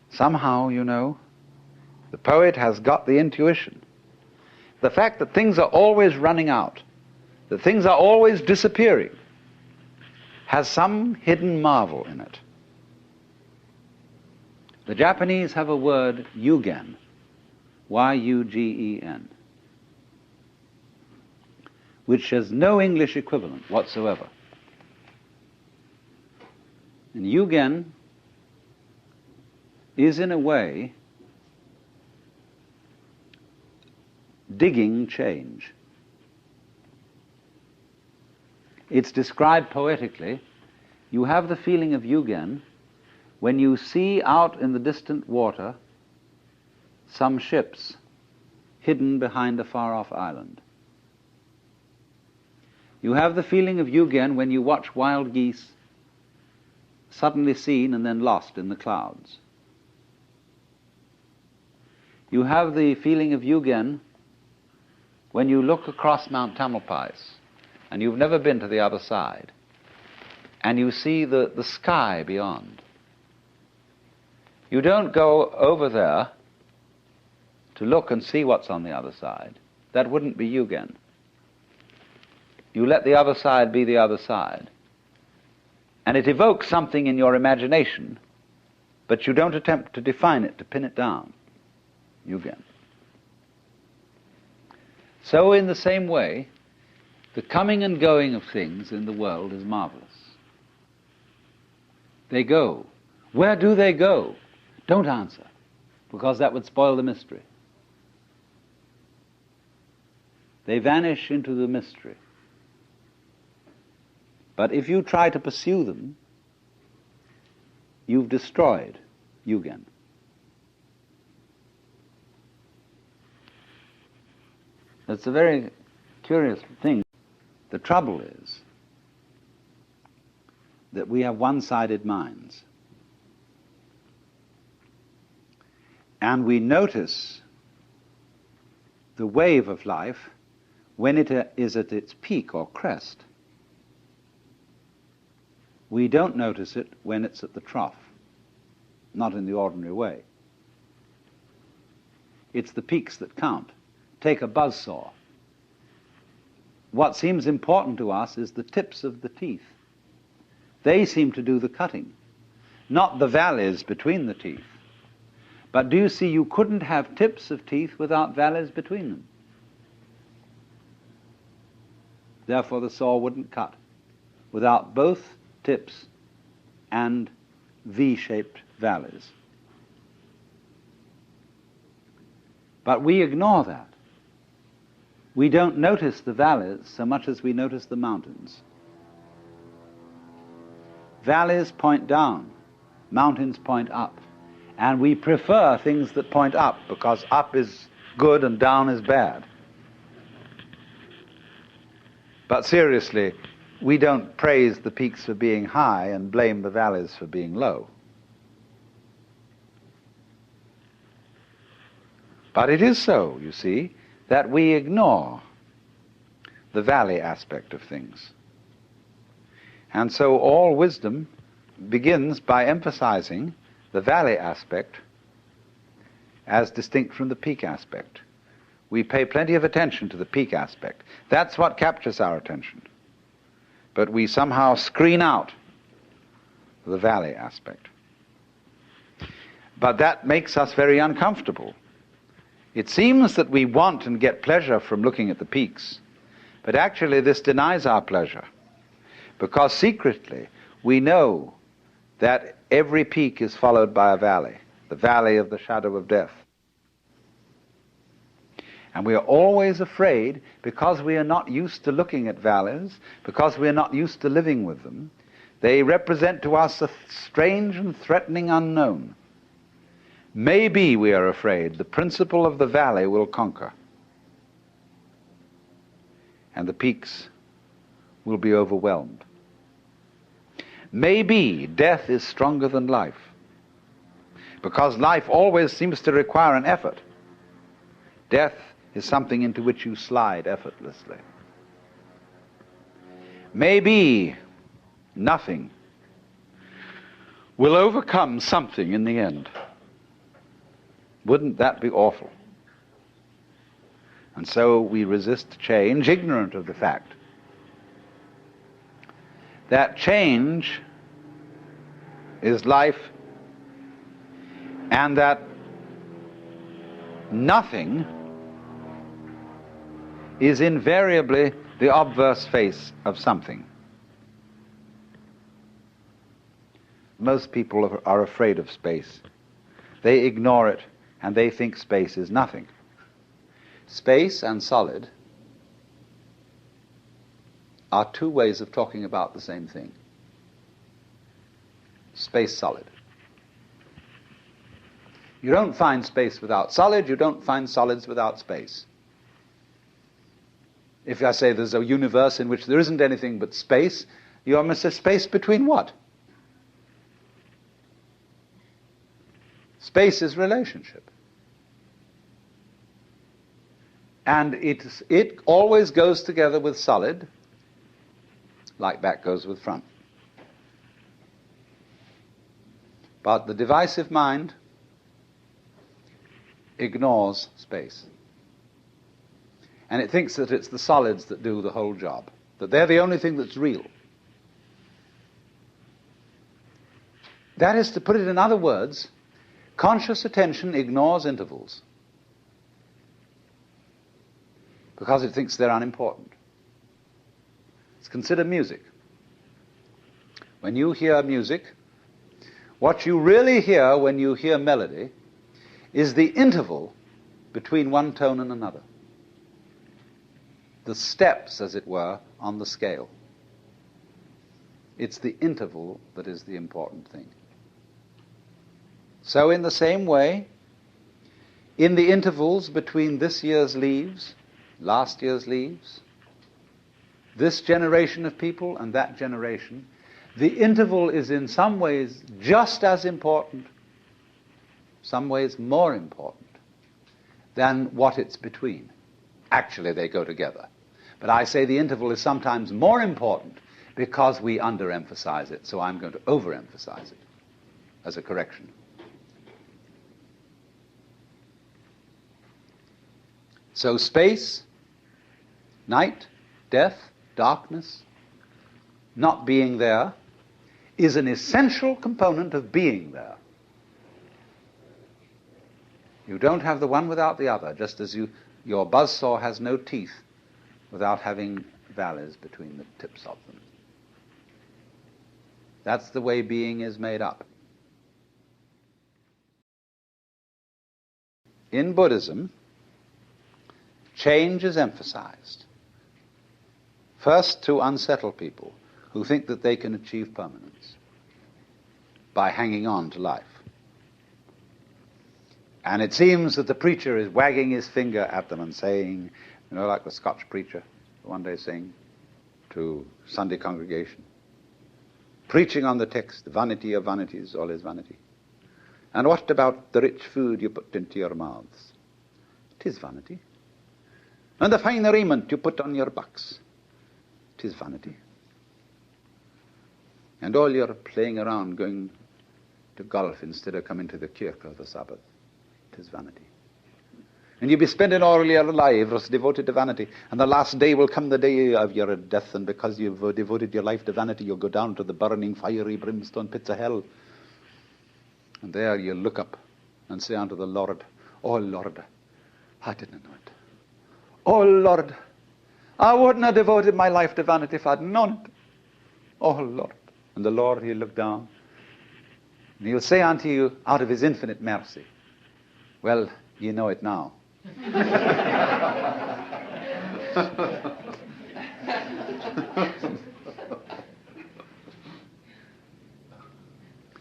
Somehow, you know, the poet has got the intuition. The fact that things are always running out, that things are always disappearing, has some hidden marvel in it. The Japanese have a word, yugen, Y-U-G-E-N, which has no English equivalent whatsoever. And yugen is, in a way, digging change. It's described poetically. You have the feeling of yugen when you see out in the distant water some ships hidden behind a far-off island. You have the feeling of yugen when you watch wild geese suddenly seen and then lost in the clouds. You have the feeling of yugen when you look across Mount Tamalpais and you've never been to the other side and you see the sky beyond. You don't go over there to look and see what's on the other side. That wouldn't be yugen. You let the other side be the other side. And it evokes something in your imagination, but you don't attempt to define it, to pin it down. Yugen. So in the same way, the coming and going of things in the world is marvelous. They go. Where do they go? Don't answer, because that would spoil the mystery. They vanish into the mystery. But if you try to pursue them, you've destroyed yugen. That's a very curious thing. The trouble is that we have one-sided minds. And we notice the wave of life when it is at its peak or crest. We don't notice it when it's at the trough, not in the ordinary way. It's the peaks that count. Take a buzzsaw. What seems important to us is the tips of the teeth. They seem to do the cutting, not the valleys between the teeth. But do you see, you couldn't have tips of teeth without valleys between them. Therefore the saw wouldn't cut without both tips and V-shaped valleys. But we ignore that. We don't notice the valleys so much as we notice the mountains. Valleys point down, mountains point up. And we prefer things that point up, because up is good and down is bad. But seriously, we don't praise the peaks for being high and blame the valleys for being low. But it is so, you see, that we ignore the valley aspect of things. And so all wisdom begins by emphasizing the valley aspect as distinct from the peak aspect. We pay plenty of attention to the peak aspect. That's what captures our attention. But we somehow screen out the valley aspect. But that makes us very uncomfortable. It seems that we want and get pleasure from looking at the peaks, but actually this denies our pleasure, because secretly we know that every peak is followed by a valley, the valley of the shadow of death. And we are always afraid, because we are not used to looking at valleys, because we are not used to living with them. They represent to us a strange and threatening unknown. Maybe, we are afraid, the principle of the valley will conquer, and the peaks will be overwhelmed. Maybe death is stronger than life, because life always seems to require an effort. Death is something into which you slide effortlessly. Maybe nothing will overcome something in the end. Wouldn't that be awful? And so we resist change, ignorant of the fact that change is life, and that nothing is invariably the obverse face of something. Most people are afraid of space. They ignore it, and they think space is nothing. Space and solid are two ways of talking about the same thing. Space, solid. You don't find space without solid, you don't find solids without space. If I say there's a universe in which there isn't anything but space, you must say space between what? Space is relationship. And it always goes together with solid, like back goes with front. But the divisive mind ignores space. And it thinks that it's the solids that do the whole job, that they're the only thing that's real. That is, to put it in other words, conscious attention ignores intervals because it thinks they're unimportant. Let's consider music. When you hear music, what you really hear when you hear melody is the interval between one tone and another. The steps, as it were, on the scale. It's the interval that is the important thing. So in the same way, in the intervals between this year's leaves, last year's leaves, this generation of people and that generation, the interval is in some ways just as important, some ways more important, than what it's between. Actually, they go together. But I say the interval is sometimes more important because we underemphasize it, so I'm going to overemphasize it as a correction. So space, night, death, darkness, not being there, is an essential component of being there. You don't have the one without the other, just as your buzzsaw has no teeth without having valleys between the tips of them. That's the way being is made up. In Buddhism, change is emphasized. First, to unsettle people who think that they can achieve permanence by hanging on to life. And it seems that the preacher is wagging his finger at them and saying, like the Scotch preacher one day saying, to Sunday congregation, preaching on the text, vanity of vanities, all is vanity. And what about the rich food you put into your mouths? It is vanity. And the fine raiment you put on your backs, it is vanity. And all your playing around, going to golf instead of coming to the kirk of the Sabbath, it is vanity. And you'll be spending all your lives devoted to vanity. And the last day will come, the day of your death, and because you've devoted your life to vanity, you'll go down to the burning, fiery, brimstone pits of hell. And there you'll look up and say unto the Lord, "Oh Lord, I didn't know it. Oh Lord, I wouldn't have devoted my life to vanity if I'd known it. Oh Lord." And the Lord, he'll look down, and he'll say unto you, out of his infinite mercy, "Well, you know it now."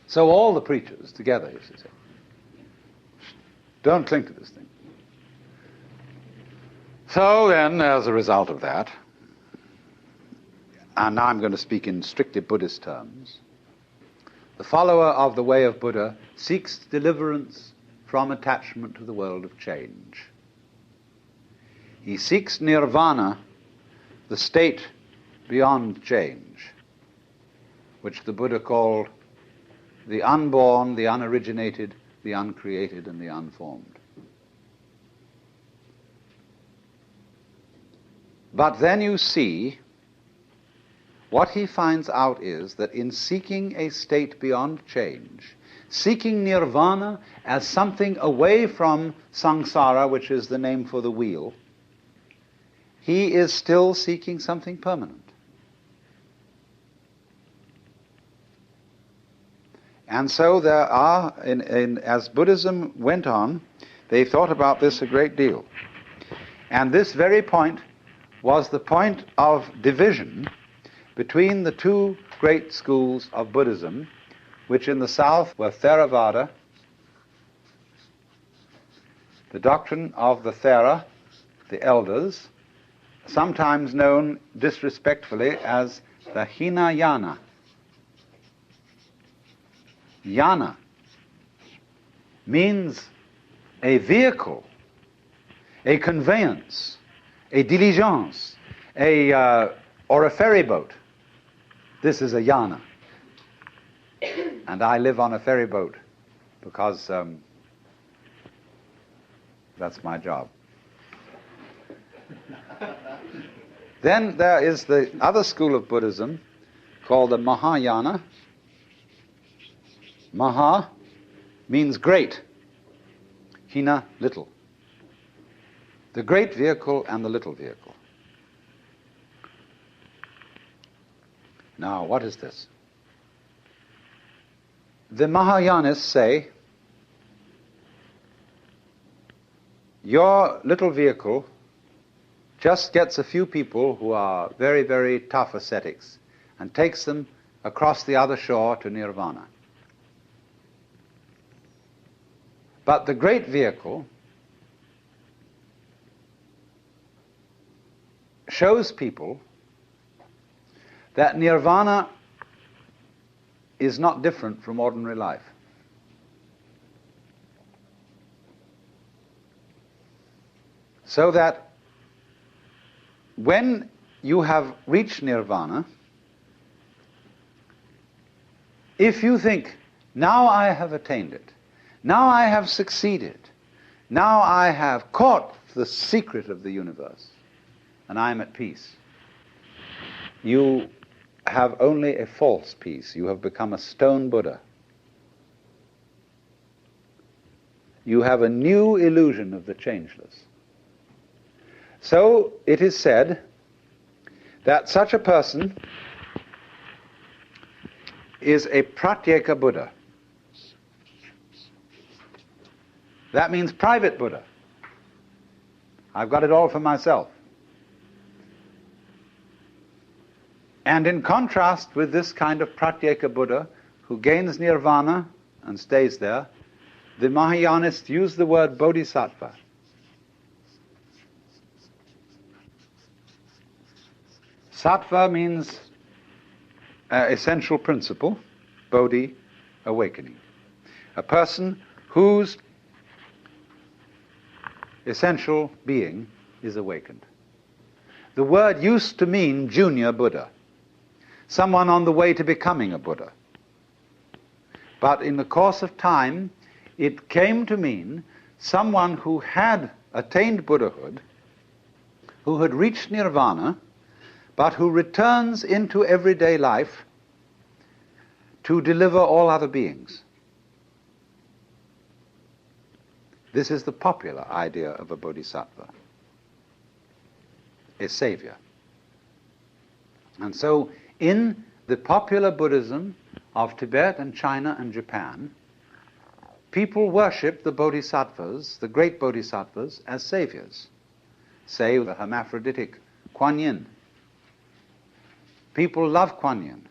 So all the preachers together, you should say, don't cling to this thing. So then, as a result of that, and now I'm going to speak in strictly Buddhist terms, the follower of the way of Buddha seeks deliverance from attachment to the world of change. He seeks nirvana, the state beyond change, which the Buddha called the unborn, the unoriginated, the uncreated, and the unformed. But then you see, what he finds out is that in seeking a state beyond change, seeking nirvana as something away from samsara, which is the name for the wheel, he is still seeking something permanent. And so there are, as Buddhism went on, they thought about this a great deal. And this very point was the point of division between the two great schools of Buddhism, which in the south were Theravada, the doctrine of the Thera, the elders, sometimes known disrespectfully as the Hinayana. Yana means a vehicle, a conveyance, a diligence, or a ferry boat. This is a yana. And I live on a ferry boat because that's my job. Then there is the other school of Buddhism called the Mahayana. Maha means great. Hina, little. The great vehicle and the little vehicle. Now, what is this? The Mahayanists say, your little vehicle just gets a few people who are very, very tough ascetics and takes them across the other shore to nirvana. But the great vehicle shows people that nirvana is not different from ordinary life. So that when you have reached nirvana, if you think, now I have attained it, now I have succeeded, now I have caught the secret of the universe, and I am at peace, you have only a false peace. You have become a stone Buddha. You have a new illusion of the changeless. So it is said that such a person is a pratyeka Buddha. That means private Buddha. I've got it all for myself. And in contrast with this kind of pratyeka Buddha, who gains nirvana and stays there, the Mahayanists use the word bodhisattva. Sattva means essential principle, bodhi, awakening. A person whose essential being is awakened. The word used to mean junior Buddha, someone on the way to becoming a Buddha. But in the course of time, it came to mean someone who had attained Buddhahood, who had reached nirvana, but who returns into everyday life to deliver all other beings. This is the popular idea of a bodhisattva, a savior. And so in the popular Buddhism of Tibet and China and Japan, people worship the bodhisattvas, the great bodhisattvas, as saviors. Say the hermaphroditic Kuan Yin. People love Kuan Yin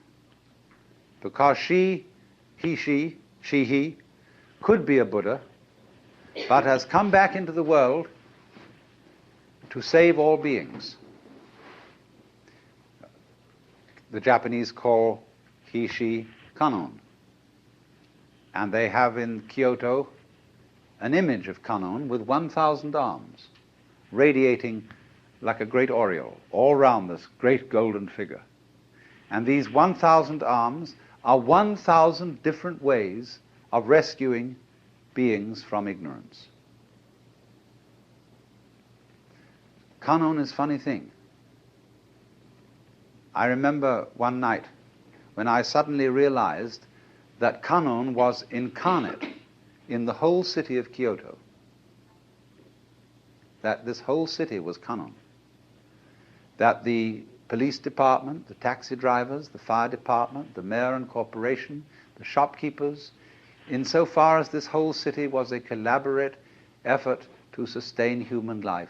because she could be a Buddha, but has come back into the world to save all beings. The Japanese call he, she, Kannon. And they have in Kyoto an image of Kannon with 1,000 arms, radiating like a great aureole all round this great golden figure. And these 1,000 arms are 1,000 different ways of rescuing beings from ignorance. Kannon is a funny thing. I remember one night when I suddenly realized that Kannon was incarnate in the whole city of Kyoto. That this whole city was Kannon. That the police department, the taxi drivers, the fire department, the mayor and corporation, the shopkeepers, insofar as this whole city was a collaborate effort to sustain human life,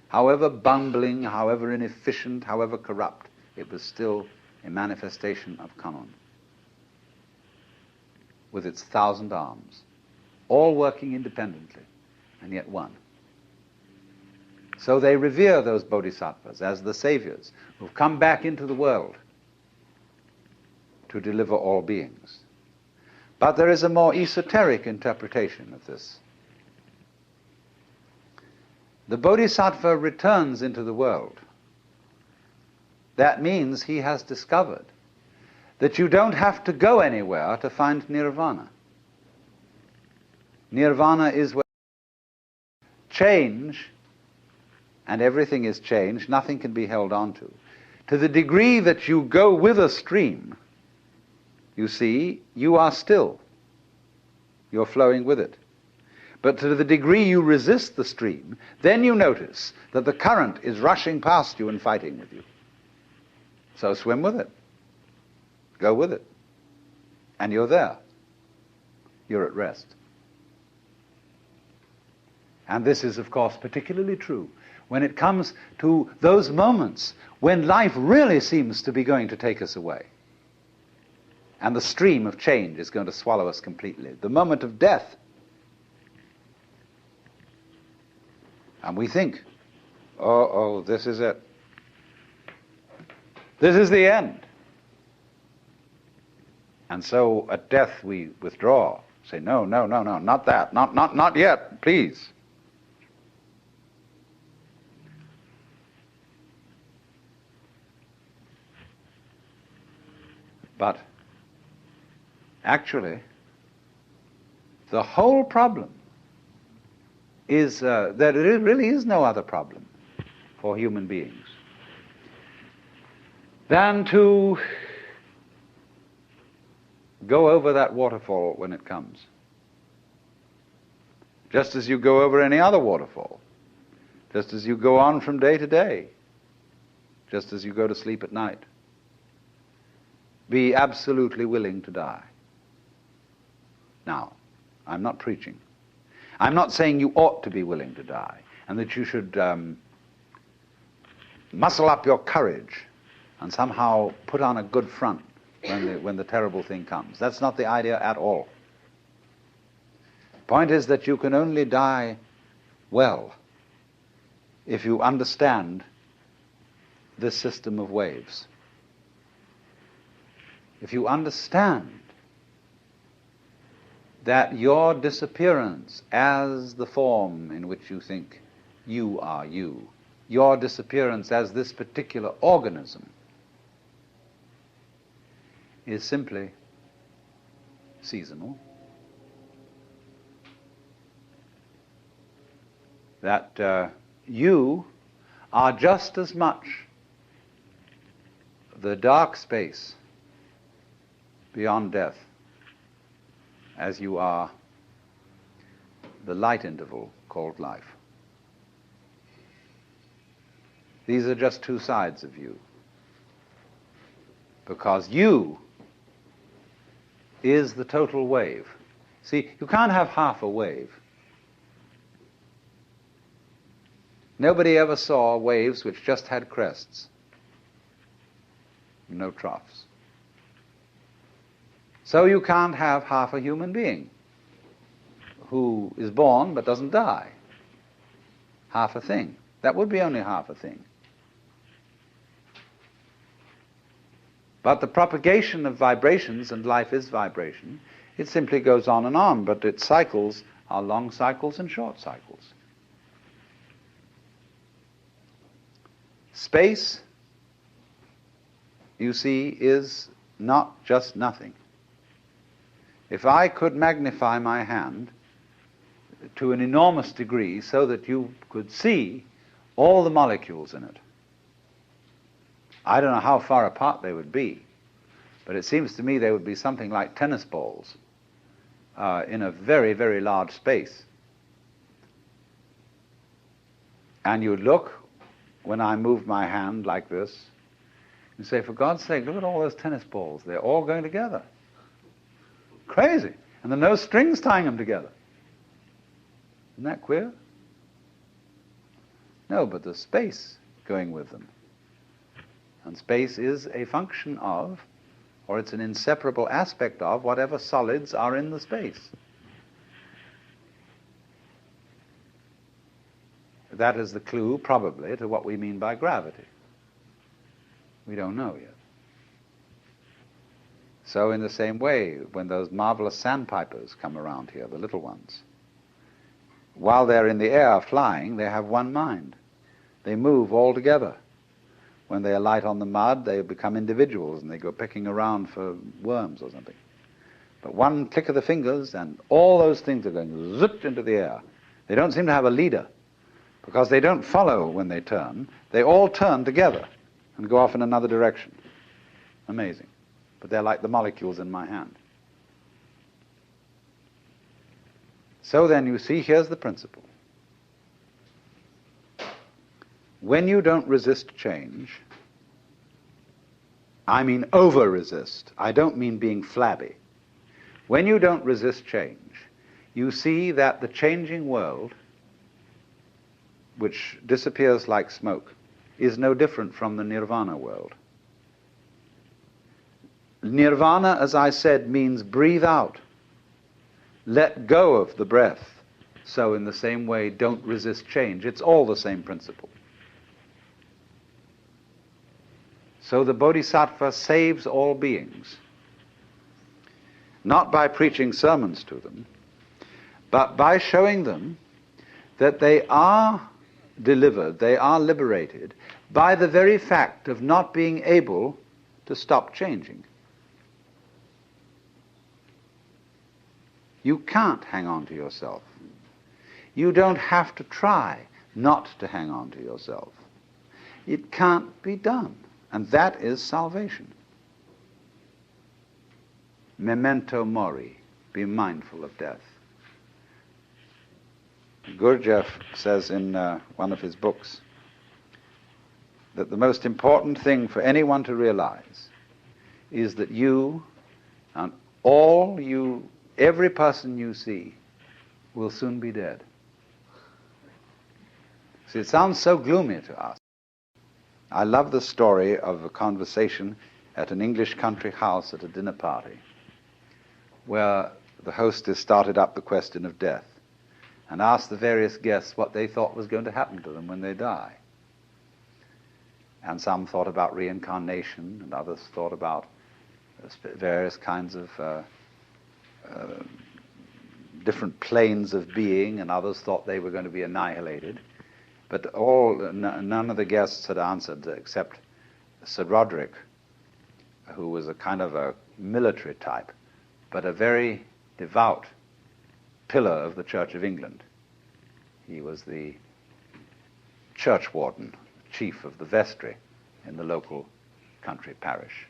however bungling, however inefficient, however corrupt, it was still a manifestation of Kannon, with its 1,000 arms, all working independently, and yet one. So they revere those bodhisattvas as the saviors who've come back into the world to deliver all beings. But there is a more esoteric interpretation of this. The bodhisattva returns into the world. That means he has discovered that you don't have to go anywhere to find nirvana. Nirvana is where change, and everything is change, nothing can be held on to. To the degree that you go with a stream, you see, you are still. You're flowing with it. But to the degree you resist the stream, then you notice that the current is rushing past you and fighting with you. So swim with it. Go with it. And you're there. You're at rest. And this is, of course, particularly true when it comes to those moments when life really seems to be going to take us away. And the stream of change is going to swallow us completely. The moment of death. And we think, oh, this is it. This is the end. And so at death we withdraw. Say, no, not that. Not yet, please. But actually, the whole problem is that there really is no other problem for human beings than to go over that waterfall when it comes. Just as you go over any other waterfall. Just as you go on from day to day. Just as you go to sleep at night. Be absolutely willing to die. Now, I'm not preaching. I'm not saying you ought to be willing to die and that you should muscle up your courage and somehow put on a good front when the terrible thing comes. That's not the idea at all. The point is that you can only die well if you understand this system of waves, if you understand that your disappearance as the form in which you think you are you, your disappearance as this particular organism, is simply seasonal, that you are just as much the dark space beyond death as you are the light interval called life. These are just two sides of you, because you is the total wave. See, you can't have half a wave. Nobody ever saw waves which just had crests, no troughs. So you can't have half a human being who is born but doesn't die. Half a thing. That would be only half a thing. But the propagation of vibrations, and life is vibration, it simply goes on, but its cycles are long cycles and short cycles. Space, you see, is not just nothing. If I could magnify my hand to an enormous degree so that you could see all the molecules in it, I don't know how far apart they would be, but it seems to me they would be something like tennis balls in a very, very large space. And you would look, when I move my hand like this, and say, for God's sake, look at all those tennis balls. They're all going together. Crazy. And there are no strings tying them together. Isn't that queer? No, but there's space going with them. And space is a function of, or it's an inseparable aspect of, whatever solids are in the space. That is the clue, probably, to what we mean by gravity. We don't know yet. So in the same way, when those marvelous sandpipers come around here, the little ones, while they're in the air flying, they have one mind. They move all together. When they alight on the mud, they become individuals and they go picking around for worms or something. But one click of the fingers and all those things are going zip into the air. They don't seem to have a leader because they don't follow when they turn. They all turn together and go off in another direction. Amazing. But they're like the molecules in my hand. So then you see, here's the principle. When you don't resist change, I mean over-resist. I don't mean being flabby. When you don't resist change, you see that the changing world, which disappears like smoke, is no different from the nirvana world. Nirvana, as I said, means breathe out. Let go of the breath. So in the same way, don't resist change. It's all the same principle. So the Bodhisattva saves all beings, not by preaching sermons to them, but by showing them that they are delivered, they are liberated, by the very fact of not being able to stop changing. You can't hang on to yourself. You don't have to try not to hang on to yourself. It can't be done. And that is salvation. Memento mori, be mindful of death. Gurdjieff says in one of his books that the most important thing for anyone to realize is that you and every person you see will soon be dead. See, it sounds so gloomy to us. I love the story of a conversation at an English country house at a dinner party where the hostess started up the question of death and asked the various guests what they thought was going to happen to them when they die. And some thought about reincarnation, and others thought about various kinds of different planes of being, and others thought they were going to be annihilated. But none of the guests had answered except Sir Roderick, who was a kind of a military type, but a very devout pillar of the Church of England. He was the church warden, chief of the vestry in the local country parish.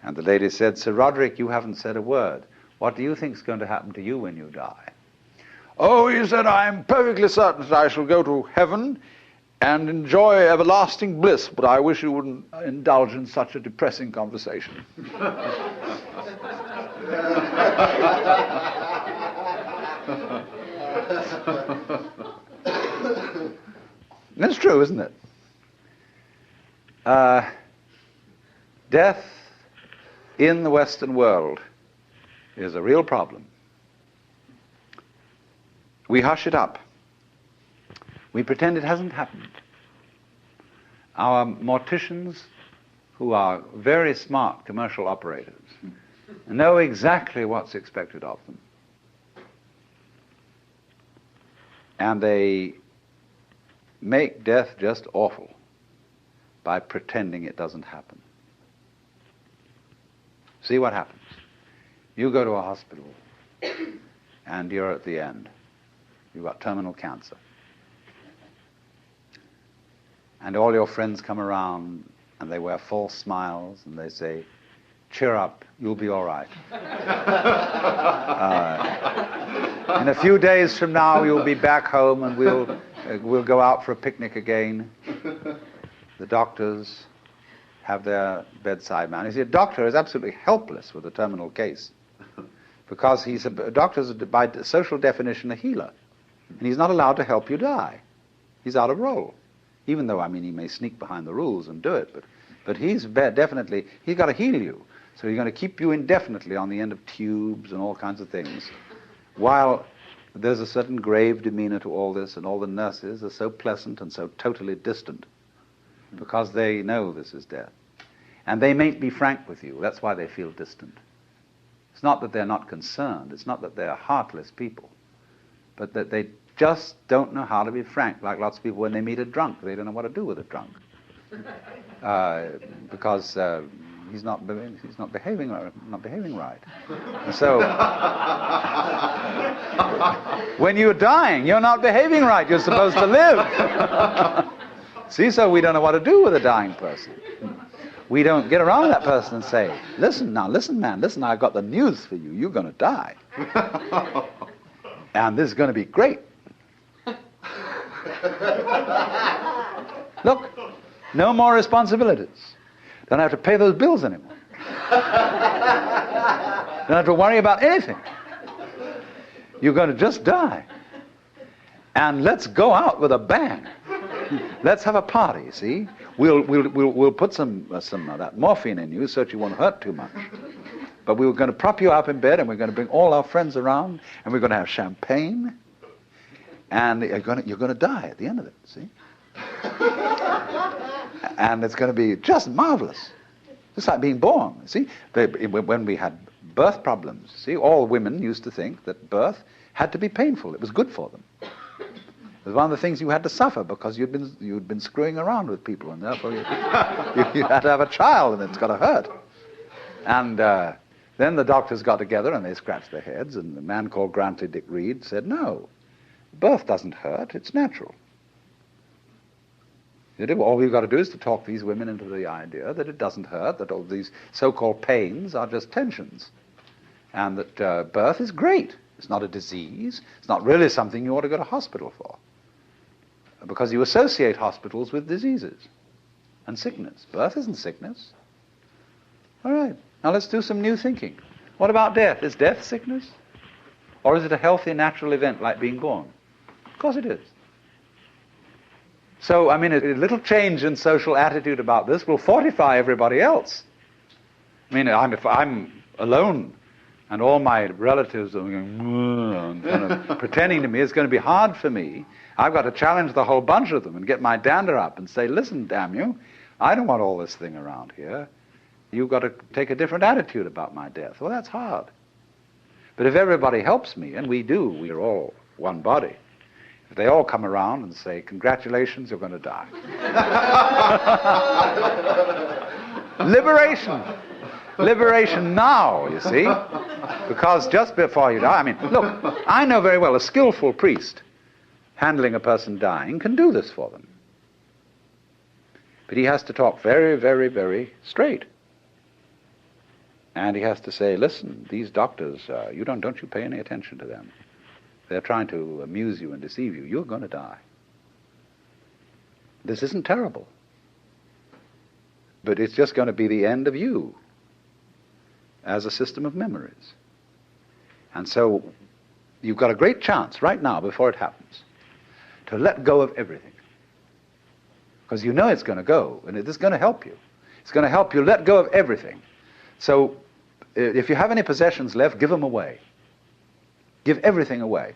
And the lady said, "Sir Roderick, you haven't said a word. What do you think is going to happen to you when you die?" "Oh," he said, "I am perfectly certain that I shall go to heaven and enjoy everlasting bliss, but I wish you wouldn't indulge in such a depressing conversation." It's true, isn't it? Death in the Western world is a real problem. We hush it up. We pretend it hasn't happened. Our morticians, who are very smart commercial operators, know exactly what's expected of them. And they make death just awful by pretending it doesn't happen. See what happens. You go to a hospital and you're at the end. You've got terminal cancer. And all your friends come around and they wear false smiles and they say, "Cheer up, you'll be all right. In a few days from now, you'll be back home and we'll go out for a picnic again." The doctors have their bedside man. You see, a doctor is absolutely helpless with a terminal case because a doctor's, by social definition, a healer. And he's not allowed to help you die. He's out of role. Even though, he may sneak behind the rules and do it, but he's got to heal you. So he's going to keep you indefinitely on the end of tubes and all kinds of things, while there's a certain grave demeanor to all this, and all the nurses are so pleasant and so totally distant because they know this is death. And they mayn't be frank with you. That's why they feel distant. It's not that they're not concerned. It's not that they're heartless people, but that they just don't know how to be frank, like lots of people when they meet a drunk. They don't know what to do with a drunk because he's not behaving right. And so when you're dying, you're not behaving right. You're supposed to live. See, so we don't know what to do with a dying person. We don't get around that person and say, listen, man, I've got the news for you. You're going to die. And this is going to be great. Look, no more responsibilities. Don't have to pay those bills anymore. Don't have to worry about anything. You're going to just die. And let's go out with a bang. Let's have a party, see? We'll put some of that morphine in you so that you won't hurt too much. But we're going to prop you up in bed, and we're going to bring all our friends around, and we're going to have champagne, and you're going to die at the end of it, see? And it's going to be just marvelous. Just like being born, see? When we had birth problems, see, all women used to think that birth had to be painful. It was good for them. It was one of the things you had to suffer because you'd been screwing around with people, and therefore you had to have a child, and it's got to hurt. And then the doctors got together and they scratched their heads, and a man called Grantley Dick Reed said, "No, birth doesn't hurt, it's natural." All we've got to do is to talk these women into the idea that it doesn't hurt, that all these so-called pains are just tensions, and that birth is great. It's not a disease. It's not really something you ought to go to hospital for, because you associate hospitals with diseases and sickness. Birth isn't sickness. All right, now let's do some new thinking. What about death? Is death sickness? Or is it a healthy, natural event like being born? Of course it is. So, a little change in social attitude about this will fortify everybody else. If I'm alone and all my relatives are going, and kind of pretending to me, it's going to be hard for me. I've got to challenge the whole bunch of them and get my dander up and say, listen, damn you, I don't want all this thing around here. You've got to take a different attitude about my death. Well, that's hard. But if everybody helps me, and we do, we're all one body, if they all come around and say, congratulations, you're going to die. Liberation. Liberation now, you see. Because just before you die, I mean, look, I know very well a skillful priest handling a person dying can do this for them. But he has to talk very, very, very straight. And he has to say, listen, these doctors, don't you pay any attention to them. They're trying to amuse you and deceive you. You're going to die. This isn't terrible. But it's just going to be the end of you as a system of memories. And so you've got a great chance right now, before it happens, to let go of everything. Because you know it's going to go, and it is going to help you. It's going to help you let go of everything. So if you have any possessions left, give them away. Give everything away.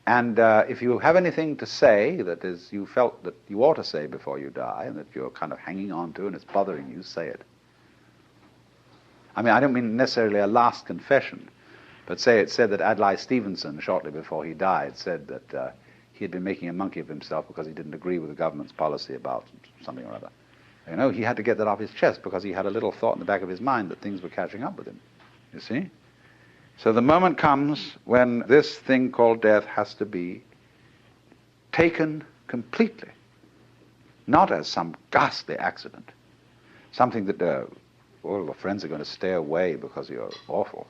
And if you have anything to say that is you felt that you ought to say before you die, and that you're kind of hanging on to and it's bothering you, say it. I mean, I don't mean necessarily a last confession, but say it said that Adlai Stevenson, shortly before he died, said that he had been making a monkey of himself because he didn't agree with the government's policy about something or other. You know, he had to get that off his chest because he had a little thought in the back of his mind that things were catching up with him. You see? So the moment comes when this thing called death has to be taken completely, not as some ghastly accident, something that all the friends are going to stay away because you're awful.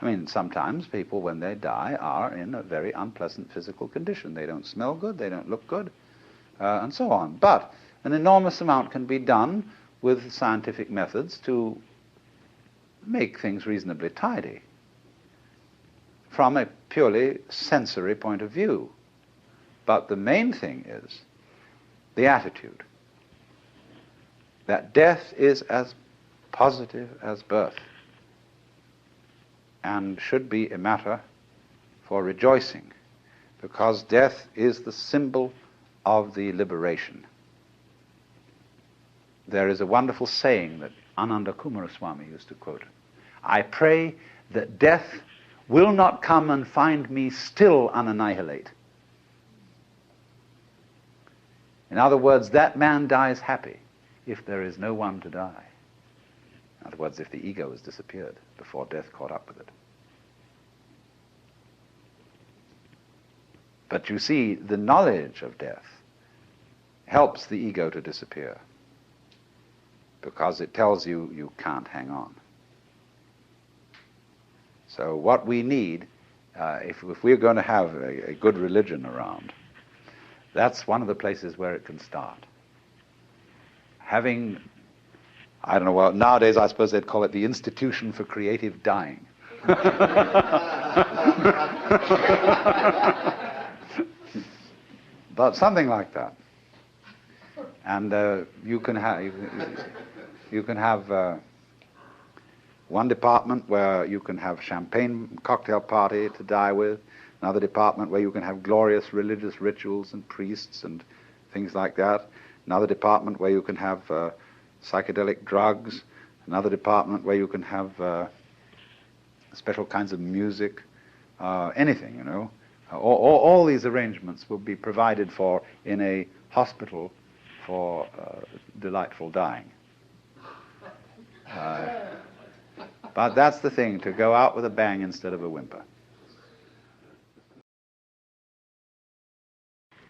I mean, sometimes people, when they die, are in a very unpleasant physical condition. They don't smell good, they don't look good, and so on. But an enormous amount can be done with scientific methods to make things reasonably tidy from a purely sensory point of view. But the main thing is the attitude, that death is as positive as birth and should be a matter for rejoicing, because death is the symbol of the liberation. There is a wonderful saying that Ananda Kumaraswamy used to quote. I pray that death will not come and find me still unannihilate. In other words, that man dies happy if there is no one to die. In other words, if the ego has disappeared before death caught up with it. But you see, the knowledge of death helps the ego to disappear, because it tells you you can't hang on. So what we need, if we're going to have a good religion around, that's one of the places where it can start. Having, I don't know, well, nowadays I suppose they'd call it the Institution for Creative Dying. But something like that. And you can have one department where you can have champagne cocktail party to die with, another department where you can have glorious religious rituals and priests and things like that, another department where you can have psychedelic drugs, another department where you can have special kinds of music, anything, you know. All these arrangements will be provided for in a hospital for delightful dying. But that's the thing, to go out with a bang instead of a whimper.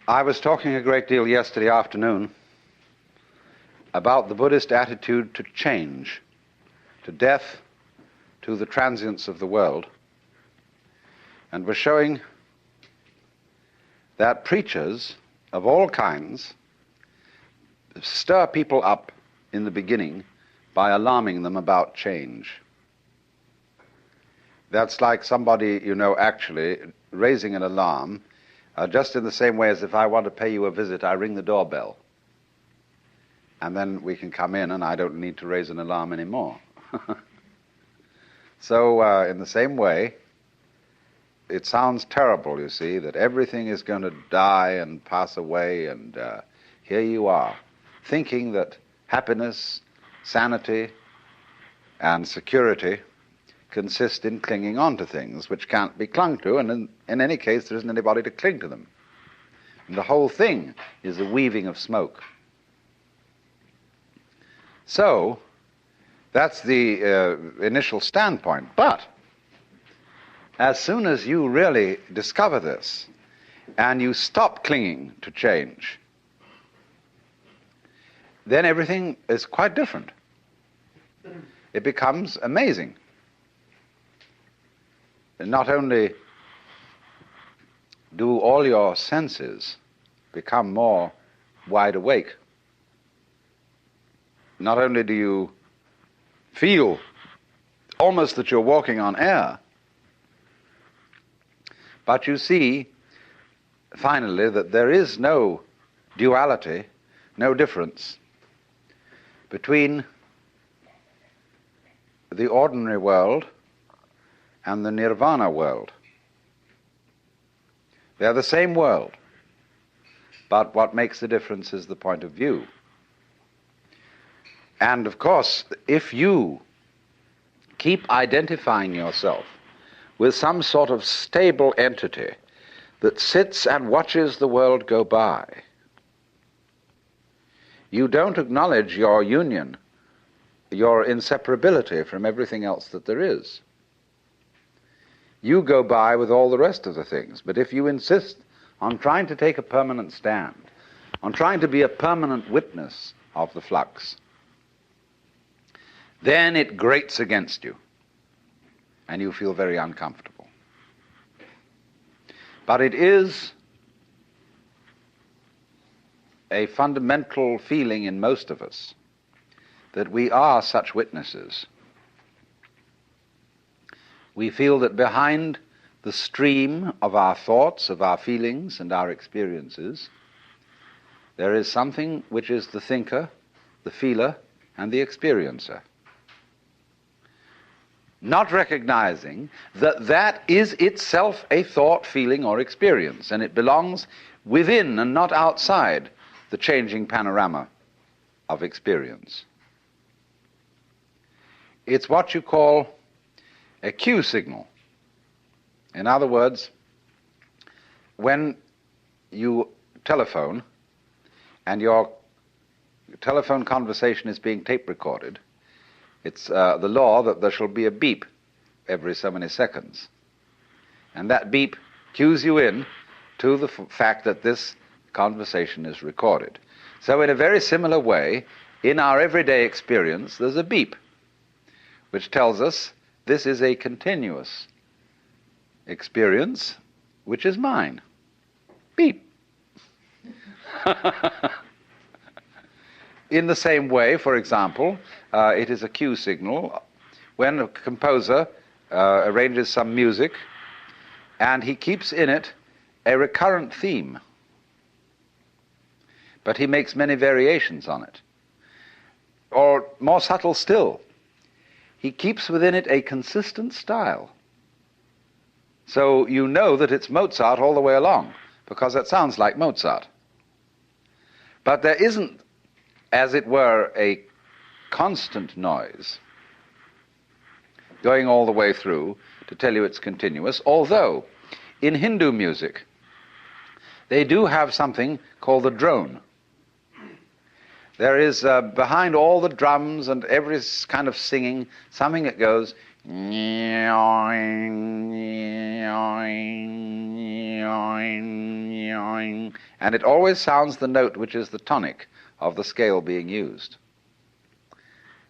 I was talking a great deal yesterday afternoon about the Buddhist attitude to change, to death, to the transience of the world, and was showing that preachers of all kinds stir people up in the beginning by alarming them about change. That's like somebody, you know, actually raising an alarm, just in the same way as if I want to pay you a visit, I ring the doorbell. And then we can come in and I don't need to raise an alarm anymore. So in the same way, it sounds terrible, you see, that everything is going to die and pass away, and here you are, thinking that happiness, sanity, and security consist in clinging on to things which can't be clung to, and in any case there isn't anybody to cling to them. And the whole thing is a weaving of smoke. So, that's the initial standpoint. But as soon as you really discover this, and you stop clinging to change, then everything is quite different. It becomes amazing. And not only do all your senses become more wide awake, not only do you feel almost that you're walking on air, but you see, finally, that there is no duality, no difference between the ordinary world and the nirvana world. They are the same world, but what makes the difference is the point of view. And of course, if you keep identifying yourself with some sort of stable entity that sits and watches the world go by, you don't acknowledge your union, your inseparability from everything else that there is. You go by with all the rest of the things, but if you insist on trying to take a permanent stand, on trying to be a permanent witness of the flux, then it grates against you, and you feel very uncomfortable. But it is a fundamental feeling in most of us that we are such witnesses. We feel that behind the stream of our thoughts, of our feelings, and our experiences, there is something which is the thinker, the feeler, and the experiencer. Not recognizing that that is itself a thought, feeling, or experience, and it belongs within and not outside the changing panorama of experience. It's what you call a cue signal. In other words, when you telephone and your telephone conversation is being tape recorded, it's the law that there shall be a beep every so many seconds. And that beep cues you in to the fact that this conversation is recorded. So in a very similar way, in our everyday experience, there's a beep which tells us this is a continuous experience which is mine. Beep. In the same way, for example, it is a cue signal when a composer arranges some music and he keeps in it a recurrent theme, but he makes many variations on it. Or more subtle still, he keeps within it a consistent style. So you know that it's Mozart all the way along, because it sounds like Mozart. But there isn't, as it were, a constant noise going all the way through to tell you it's continuous, although in Hindu music they do have something called the drone. There is behind all the drums and every kind of singing something that goes, and it always sounds the note which is the tonic of the scale being used.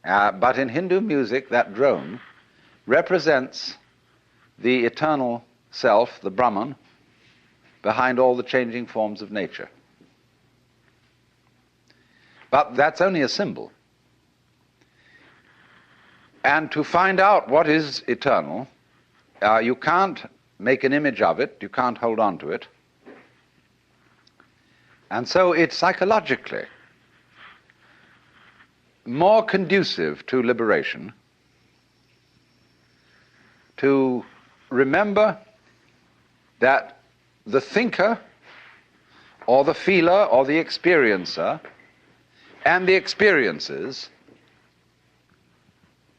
But in Hindu music, that drone represents the eternal self, the Brahman, behind all the changing forms of nature. But that's only a symbol. And to find out what is eternal, you can't make an image of it, you can't hold on to it. And so it's psychologically more conducive to liberation to remember that the thinker or the feeler or the experiencer and the experiences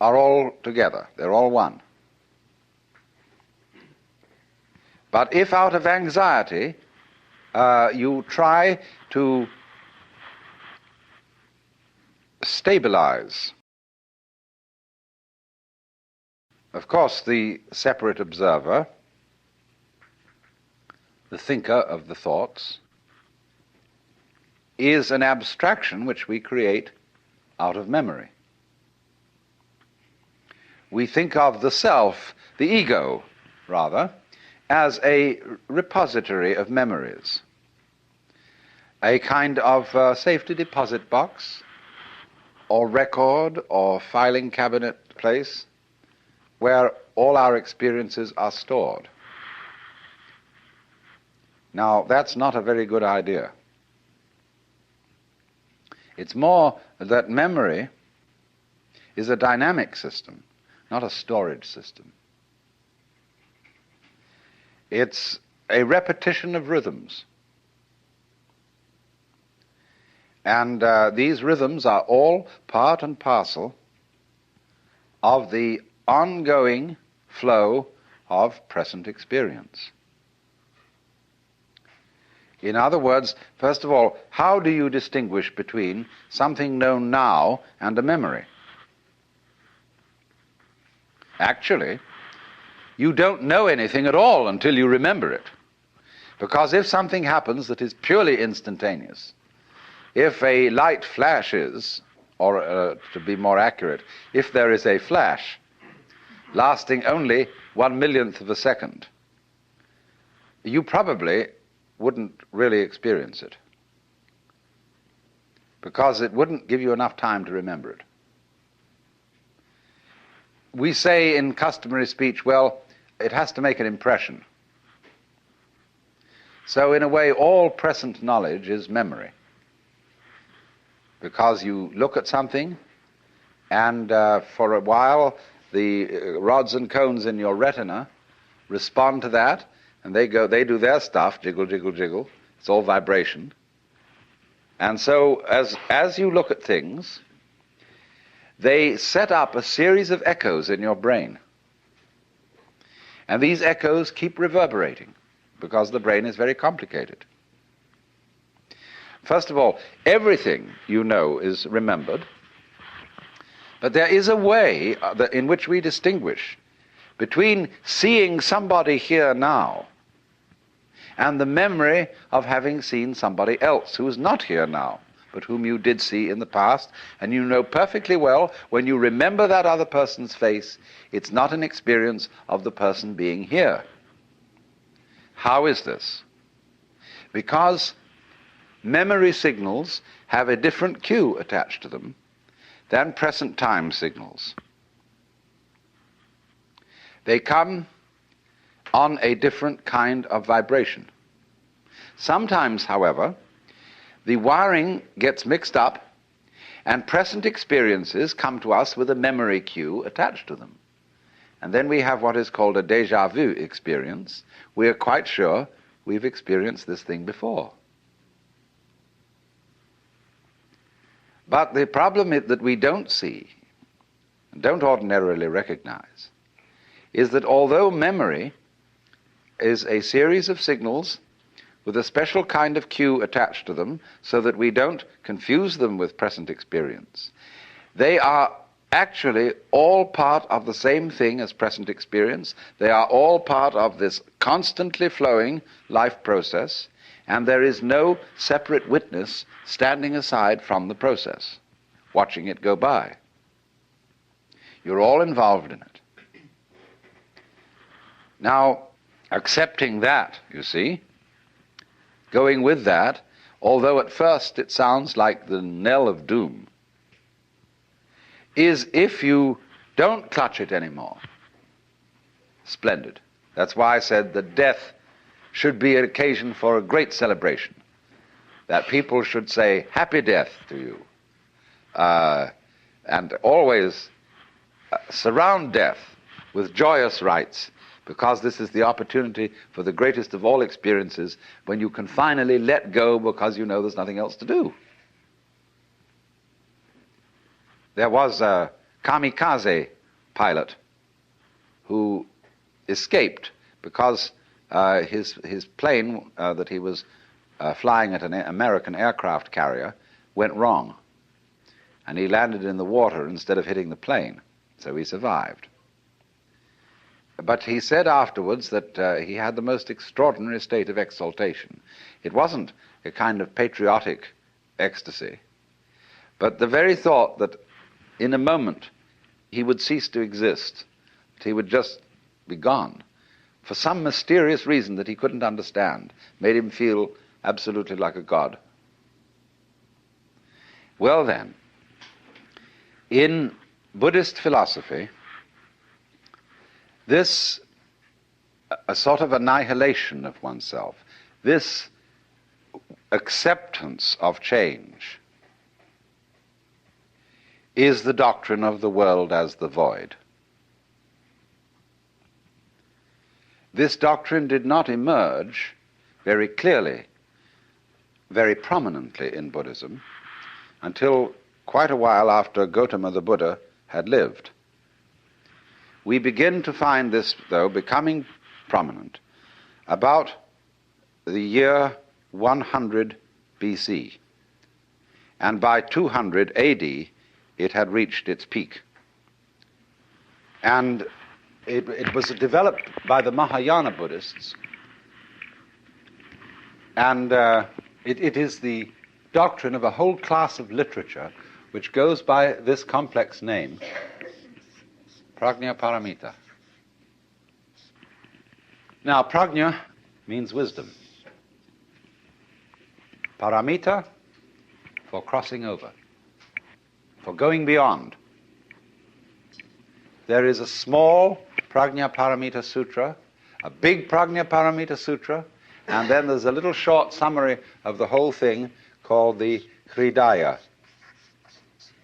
are all together. They're all one. But if out of anxiety you try to stabilize, of course, the separate observer, the thinker of the thoughts, is an abstraction which we create out of memory. We think of the self, the ego, rather, as a repository of memories, a kind of safety deposit box or record or filing cabinet place where all our experiences are stored. Now, that's not a very good idea. It's more that memory is a dynamic system, not a storage system. It's a repetition of rhythms. And these rhythms are all part and parcel of the ongoing flow of present experience. In other words, first of all, how do you distinguish between something known now and a memory? Actually, you don't know anything at all until you remember it. Because if something happens that is purely instantaneous, if a light flashes, or to be more accurate, if there is a flash lasting only 1/1,000,000th of a second, you probably wouldn't really experience it, because it wouldn't give you enough time to remember it. We say in customary speech, well, it has to make an impression. So in a way, all present knowledge is memory, because you look at something and for a while the rods and cones in your retina respond to that, and they do their stuff, jiggle, jiggle, jiggle. It's all vibration. And so as you look at things, they set up a series of echoes in your brain. And these echoes keep reverberating, because the brain is very complicated. First of all, everything you know is remembered, but there is a way in which we distinguish between seeing somebody here now and the memory of having seen somebody else who is not here now, but whom you did see in the past, and you know perfectly well when you remember that other person's face, it's not an experience of the person being here. How is this? Because memory signals have a different cue attached to them than present time signals. They come on a different kind of vibration. Sometimes, however, the wiring gets mixed up and present experiences come to us with a memory cue attached to them. And then we have what is called a déjà vu experience. We are quite sure we've experienced this thing before. But the problem that we don't see, and don't ordinarily recognize, is that although memory is a series of signals with a special kind of cue attached to them so that we don't confuse them with present experience, they are actually all part of the same thing as present experience. They are all part of this constantly flowing life process, and there is no separate witness standing aside from the process, watching it go by. You're all involved in it. Now, accepting that, you see, going with that, although at first it sounds like the knell of doom, is if you don't clutch it anymore. Splendid. That's why I said that death should be an occasion for a great celebration, that people should say, happy death to you, and always surround death with joyous rites, because this is the opportunity for the greatest of all experiences, when you can finally let go because you know there's nothing else to do. There was a kamikaze pilot who escaped because his plane that he was flying at an American aircraft carrier went wrong, and he landed in the water instead of hitting the plane, so he survived. But he said afterwards that he had the most extraordinary state of exaltation. It wasn't a kind of patriotic ecstasy, but the very thought that in a moment he would cease to exist, that he would just be gone, for some mysterious reason that he couldn't understand, made him feel absolutely like a god. Well then, in Buddhist philosophy, this a sort of annihilation of oneself, this acceptance of change, is the doctrine of the world as the void. This doctrine did not emerge very clearly, very prominently in Buddhism until quite a while after Gautama the Buddha had lived. We begin to find this, though, becoming prominent about the year 100 BC. And by 200 AD, it had reached its peak. And it was developed by the Mahayana Buddhists, and it is the doctrine of a whole class of literature which goes by this complex name, Prajna Paramita. Now, Prajna means wisdom. Paramita, for crossing over, for going beyond. There is a small Prajna Paramita Sutra, a big Prajna Paramita Sutra, and then there's a little short summary of the whole thing called the Hridaya,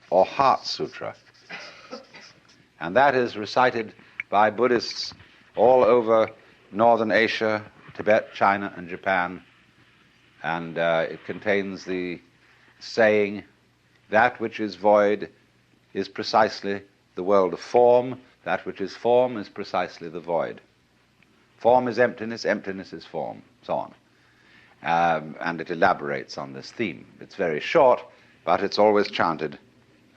or Heart Sutra. And that is recited by Buddhists all over Northern Asia, Tibet, China, and Japan. And it contains the saying, that which is void is precisely the world of form, that which is form is precisely the void. Form is emptiness, emptiness is form, so on. And it elaborates on this theme. It's very short, but it's always chanted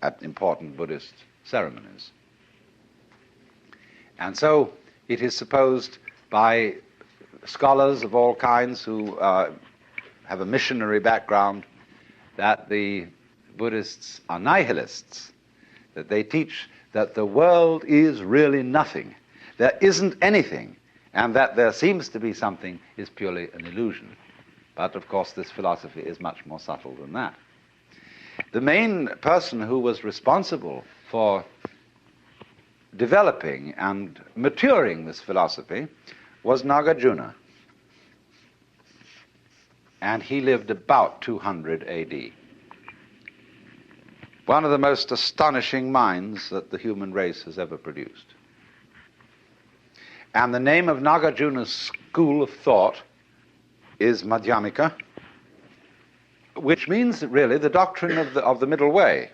at important Buddhist ceremonies. And so it is supposed by scholars of all kinds who have a missionary background that the Buddhists are nihilists, that they teach that the world is really nothing, there isn't anything, and that there seems to be something is purely an illusion. But of course this philosophy is much more subtle than that. The main person who was responsible for developing and maturing this philosophy was Nagarjuna. And he lived about 200 AD. One of the most astonishing minds that the human race has ever produced. And the name of Nagarjuna's school of thought is Madhyamika, which means really the doctrine of the middle way.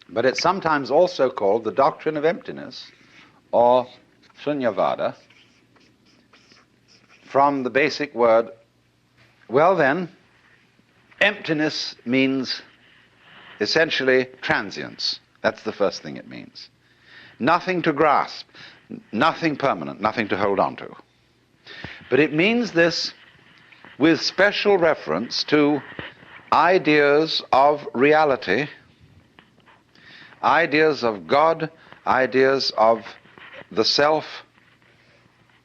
But it's sometimes also called the doctrine of emptiness, or Shunyavada, from the basic word. Well then, emptiness means essentially transience. That's the first thing it means. Nothing to grasp, nothing permanent, nothing to hold on to. But it means this with special reference to ideas of reality, ideas of God, ideas of the self,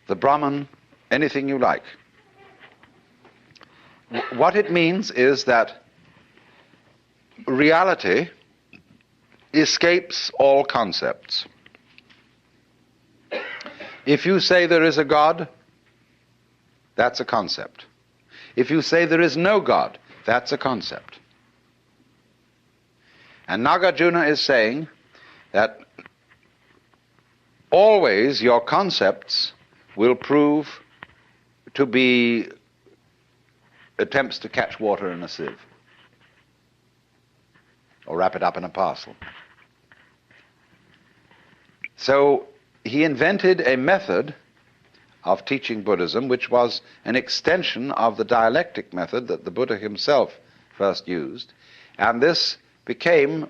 the Brahman, anything you like. What it means is that reality escapes all concepts. If you say there is a God, that's a concept. If you say there is no God, that's a concept. And Nagarjuna is saying that always your concepts will prove to be attempts to catch water in a sieve or wrap it up in a parcel. So he invented a method of teaching Buddhism which was an extension of the dialectic method that the Buddha himself first used, and this became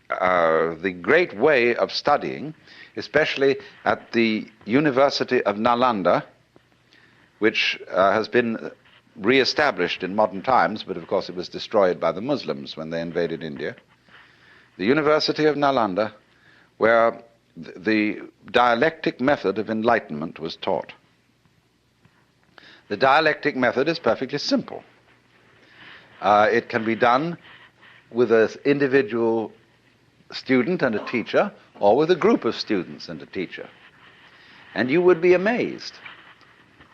the great way of studying, especially at the University of Nalanda, which has been re-established in modern times, but of course it was destroyed by the Muslims when they invaded India. The University of Nalanda, where the dialectic method of enlightenment was taught. The dialectic method is perfectly simple. It can be done with an individual student and a teacher, or with a group of students and a teacher. And you would be amazed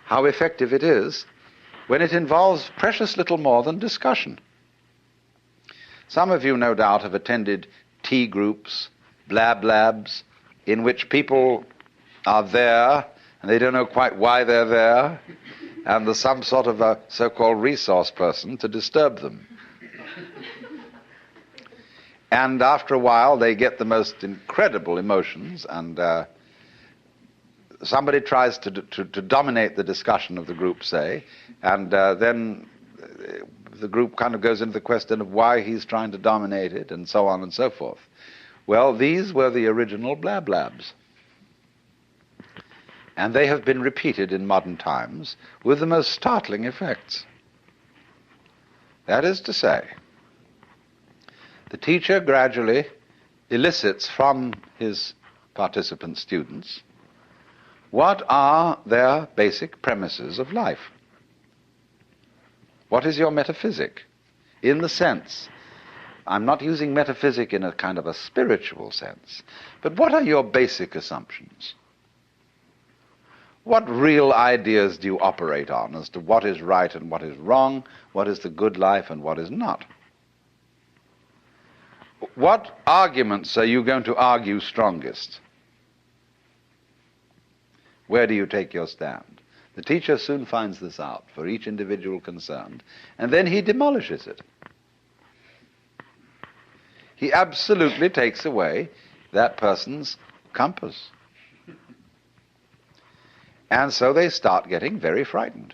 how effective it is when it involves precious little more than discussion. Some of you, no doubt, have attended tea groups, blab labs, in which people are there and they don't know quite why they're there, and there's some sort of a so-called resource person to disturb them. And after a while they get the most incredible emotions, and somebody tries to dominate the discussion of the group, say, and then the group kind of goes into the question of why he's trying to dominate it, and so on and so forth. Well, these were the original blab labs. And they have been repeated in modern times with the most startling effects. That is to say, the teacher gradually elicits from his participant students what are their basic premises of life. What is your metaphysic? In the sense, I'm not using metaphysic in a kind of a spiritual sense, but what are your basic assumptions? What real ideas do you operate on as to what is right and what is wrong, what is the good life and what is not? What arguments are you going to argue strongest? Where do you take your stand? The teacher soon finds this out for each individual concerned, and then he demolishes it. He absolutely takes away that person's compass. And so they start getting very frightened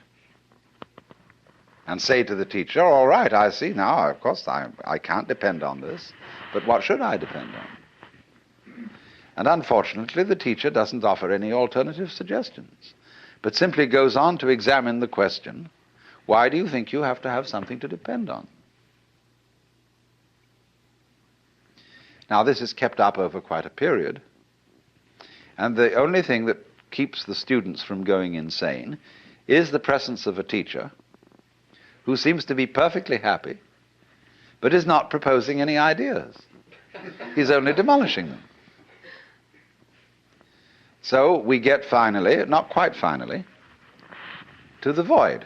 and say to the teacher, all right, I see now, of course I can't depend on this, but what should I depend on? And unfortunately, the teacher doesn't offer any alternative suggestions, but simply goes on to examine the question, why do you think you have to have something to depend on? Now, this is kept up over quite a period, and the only thing that keeps the students from going insane is the presence of a teacher who seems to be perfectly happy, but is not proposing any ideas. He's only demolishing them. So we get finally, not quite finally, to the void,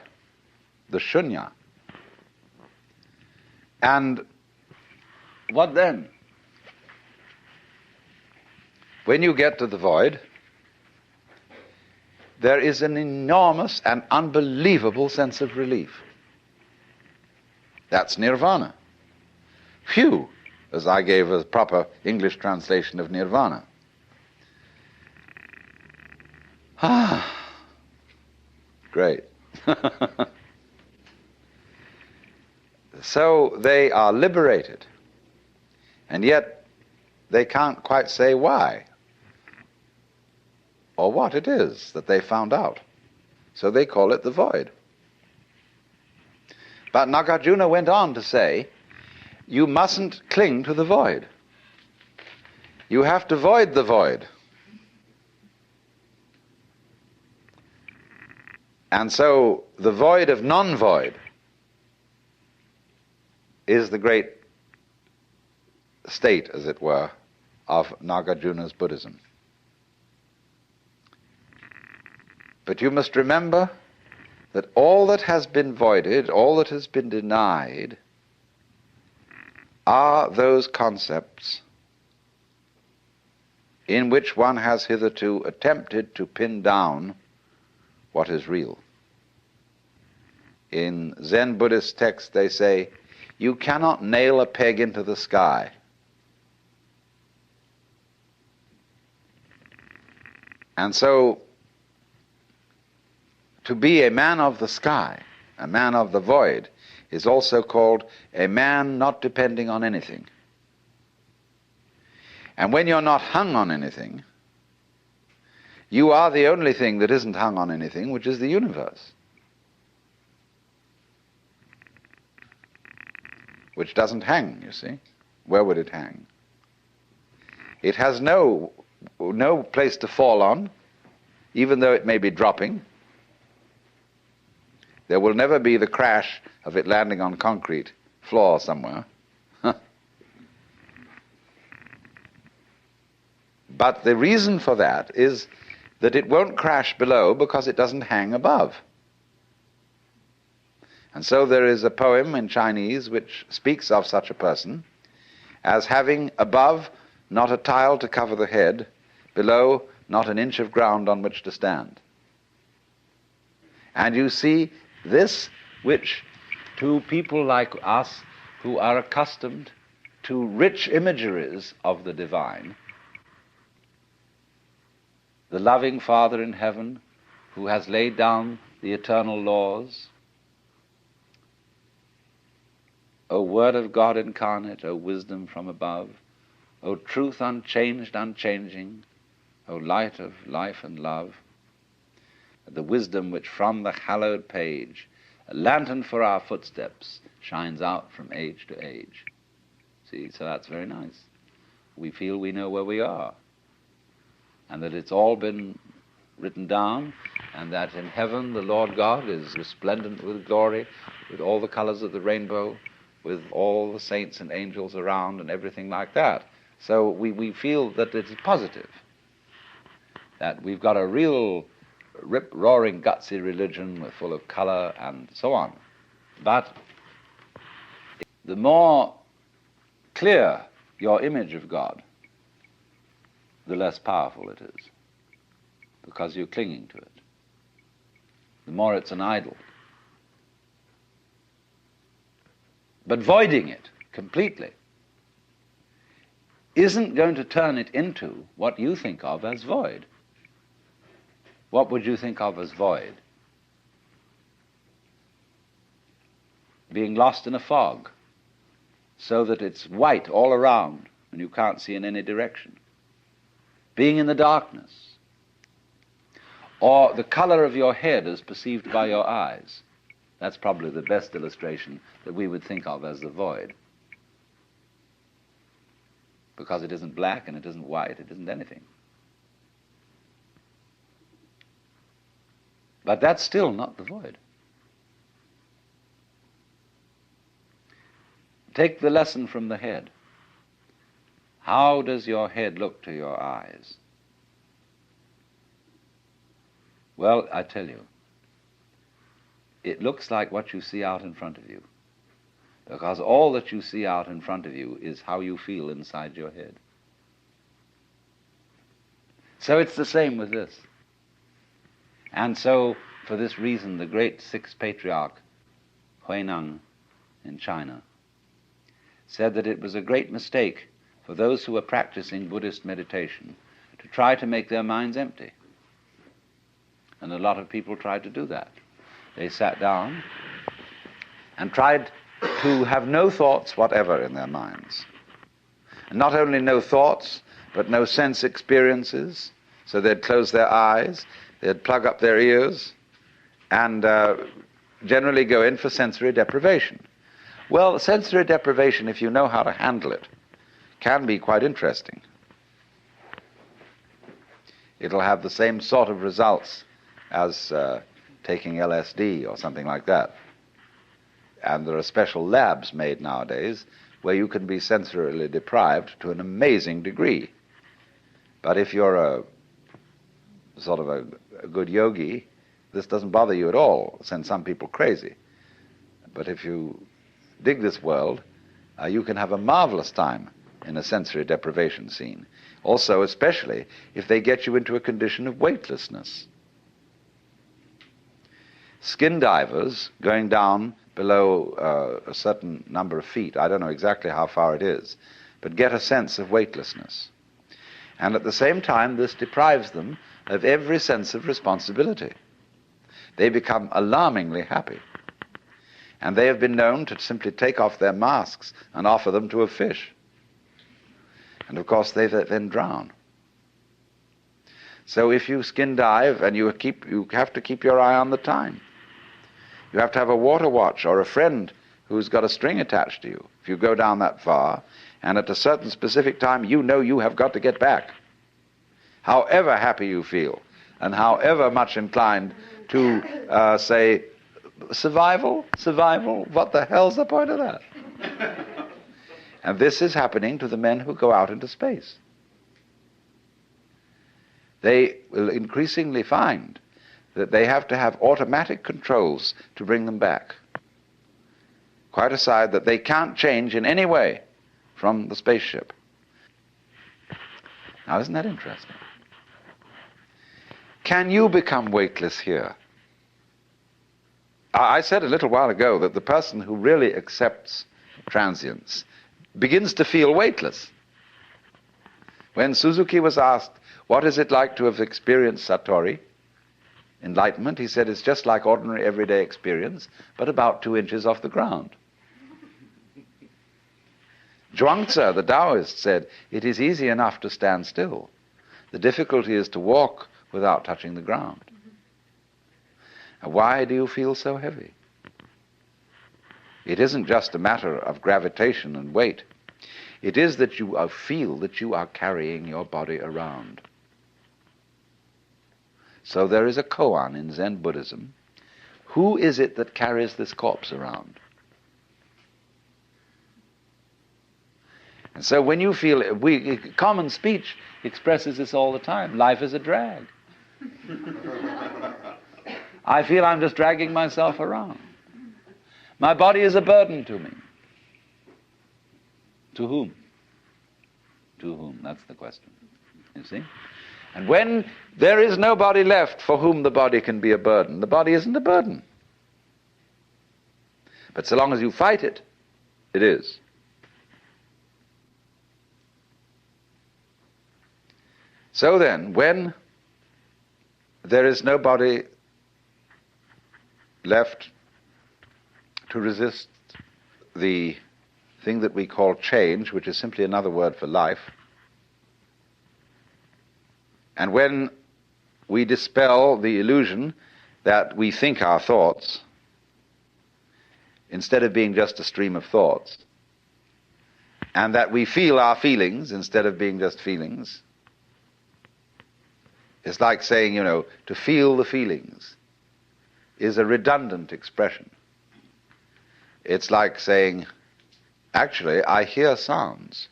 the shunya. And what then? When you get to the void, there is an enormous and unbelievable sense of relief. That's nirvana. Phew, as I gave a proper English translation of nirvana. Great. So they are liberated, and yet they can't quite say why or what it is that they found out. So they call it the void. But Nagarjuna went on to say, you mustn't cling to the void. You have to void the void. And so the void of non-void is the great state, as it were, of Nagarjuna's Buddhism. But you must remember that all that has been voided, all that has been denied, are those concepts in which one has hitherto attempted to pin down what is real. In Zen Buddhist texts they say, you cannot nail a peg into the sky. And so, to be a man of the sky, a man of the void, is also called a man not depending on anything. And when you're not hung on anything, you are the only thing that isn't hung on anything, which is the universe, which doesn't hang, you see. Where would it hang? It has no place to fall on, even though it may be dropping. There will never be the crash of it landing on concrete floor somewhere. But the reason for that is that it won't crash below because it doesn't hang above. And so there is a poem in Chinese which speaks of such a person as having above not a tile to cover the head, below not an inch of ground on which to stand. And you see, this which to people like us who are accustomed to rich imageries of the divine, the loving Father in heaven who has laid down the eternal laws, O Word of God incarnate, O wisdom from above, O truth unchanged, unchanging, O light of life and love, the wisdom which from the hallowed page, a lantern for our footsteps, shines out from age to age. See, so that's very nice. We feel we know where we are, and that it's all been written down, and that in heaven the Lord God is resplendent with glory, with all the colors of the rainbow, with all the saints and angels around and everything like that. So we feel that it's positive, that we've got a real rip-roaring, gutsy religion full of color and so on. But the more clear your image of God, the less powerful it is, because you're clinging to it. The more it's an idol. But voiding it completely isn't going to turn it into what you think of as void. What would you think of as void? Being lost in a fog, so that it's white all around and you can't see in any direction. Being in the darkness. Or the color of your head as perceived by your eyes. That's probably the best illustration that we would think of as the void. Because it isn't black and it isn't white, it isn't anything. But that's still not the void. Take the lesson from the head. How does your head look to your eyes? Well, I tell you, it looks like what you see out in front of you, because all that you see out in front of you is how you feel inside your head. So it's the same with this. And so, for this reason, the great sixth patriarch, Huineng in China, said that it was a great mistake for those who were practicing Buddhist meditation to try to make their minds empty. And a lot of people tried to do that. They sat down and tried to have no thoughts whatever in their minds. And not only no thoughts, but no sense experiences. So they'd close their eyes, they'd plug up their ears, and generally go in for sensory deprivation. Well, sensory deprivation, if you know how to handle it, can be quite interesting. It'll have the same sort of results as taking LSD or something like that. And there are special labs made nowadays where you can be sensorily deprived to an amazing degree. But if you're a sort of a good yogi, this doesn't bother you at all. It'll send some people crazy. But if you dig this world, you can have a marvelous time in a sensory deprivation scene. Also, especially if they get you into a condition of weightlessness. Skin divers going down below a certain number of feet, I don't know exactly how far it is, but get a sense of weightlessness. And at the same time, this deprives them of every sense of responsibility. They become alarmingly happy. And they have been known to simply take off their masks and offer them to a fish. And of course, they then drown. So if you skin dive, and you have to keep your eye on the time. You have to have a water watch or a friend who's got a string attached to you. If you go down that far, and at a certain specific time, you know you have got to get back. However happy you feel, and however much inclined to say, survival, what the hell's the point of that? And this is happening to the men who go out into space. They will increasingly find that they have to have automatic controls to bring them back. Quite aside that they can't change in any way from the spaceship. Now, isn't that interesting? Can you become weightless here? I said a little while ago that the person who really accepts transience begins to feel weightless. When Suzuki was asked, what is it like to have experienced Satori, enlightenment, he said it's just like ordinary everyday experience, but about 2 inches off the ground. Zhuangzi, the Taoist, said, it is easy enough to stand still. The difficulty is to walk without touching the ground. And why do you feel so heavy? It isn't just a matter of gravitation and weight. It is that you feel that you are carrying your body around. So there is a koan in Zen Buddhism. Who is it that carries this corpse around? And so when you feel, common speech expresses this all the time. Life is a drag. I feel I'm just dragging myself around. My body is a burden to me. To whom? To whom? That's the question. You see? And when there is nobody left for whom the body can be a burden, the body isn't a burden. But so long as you fight it, it is. So then, when there is nobody left to resist the thing that we call change, which is simply another word for life, and when we dispel the illusion that we think our thoughts, instead of being just a stream of thoughts, and that we feel our feelings instead of being just feelings, it's like saying, to feel the feelings is a redundant expression. It's like saying, actually, I hear sounds,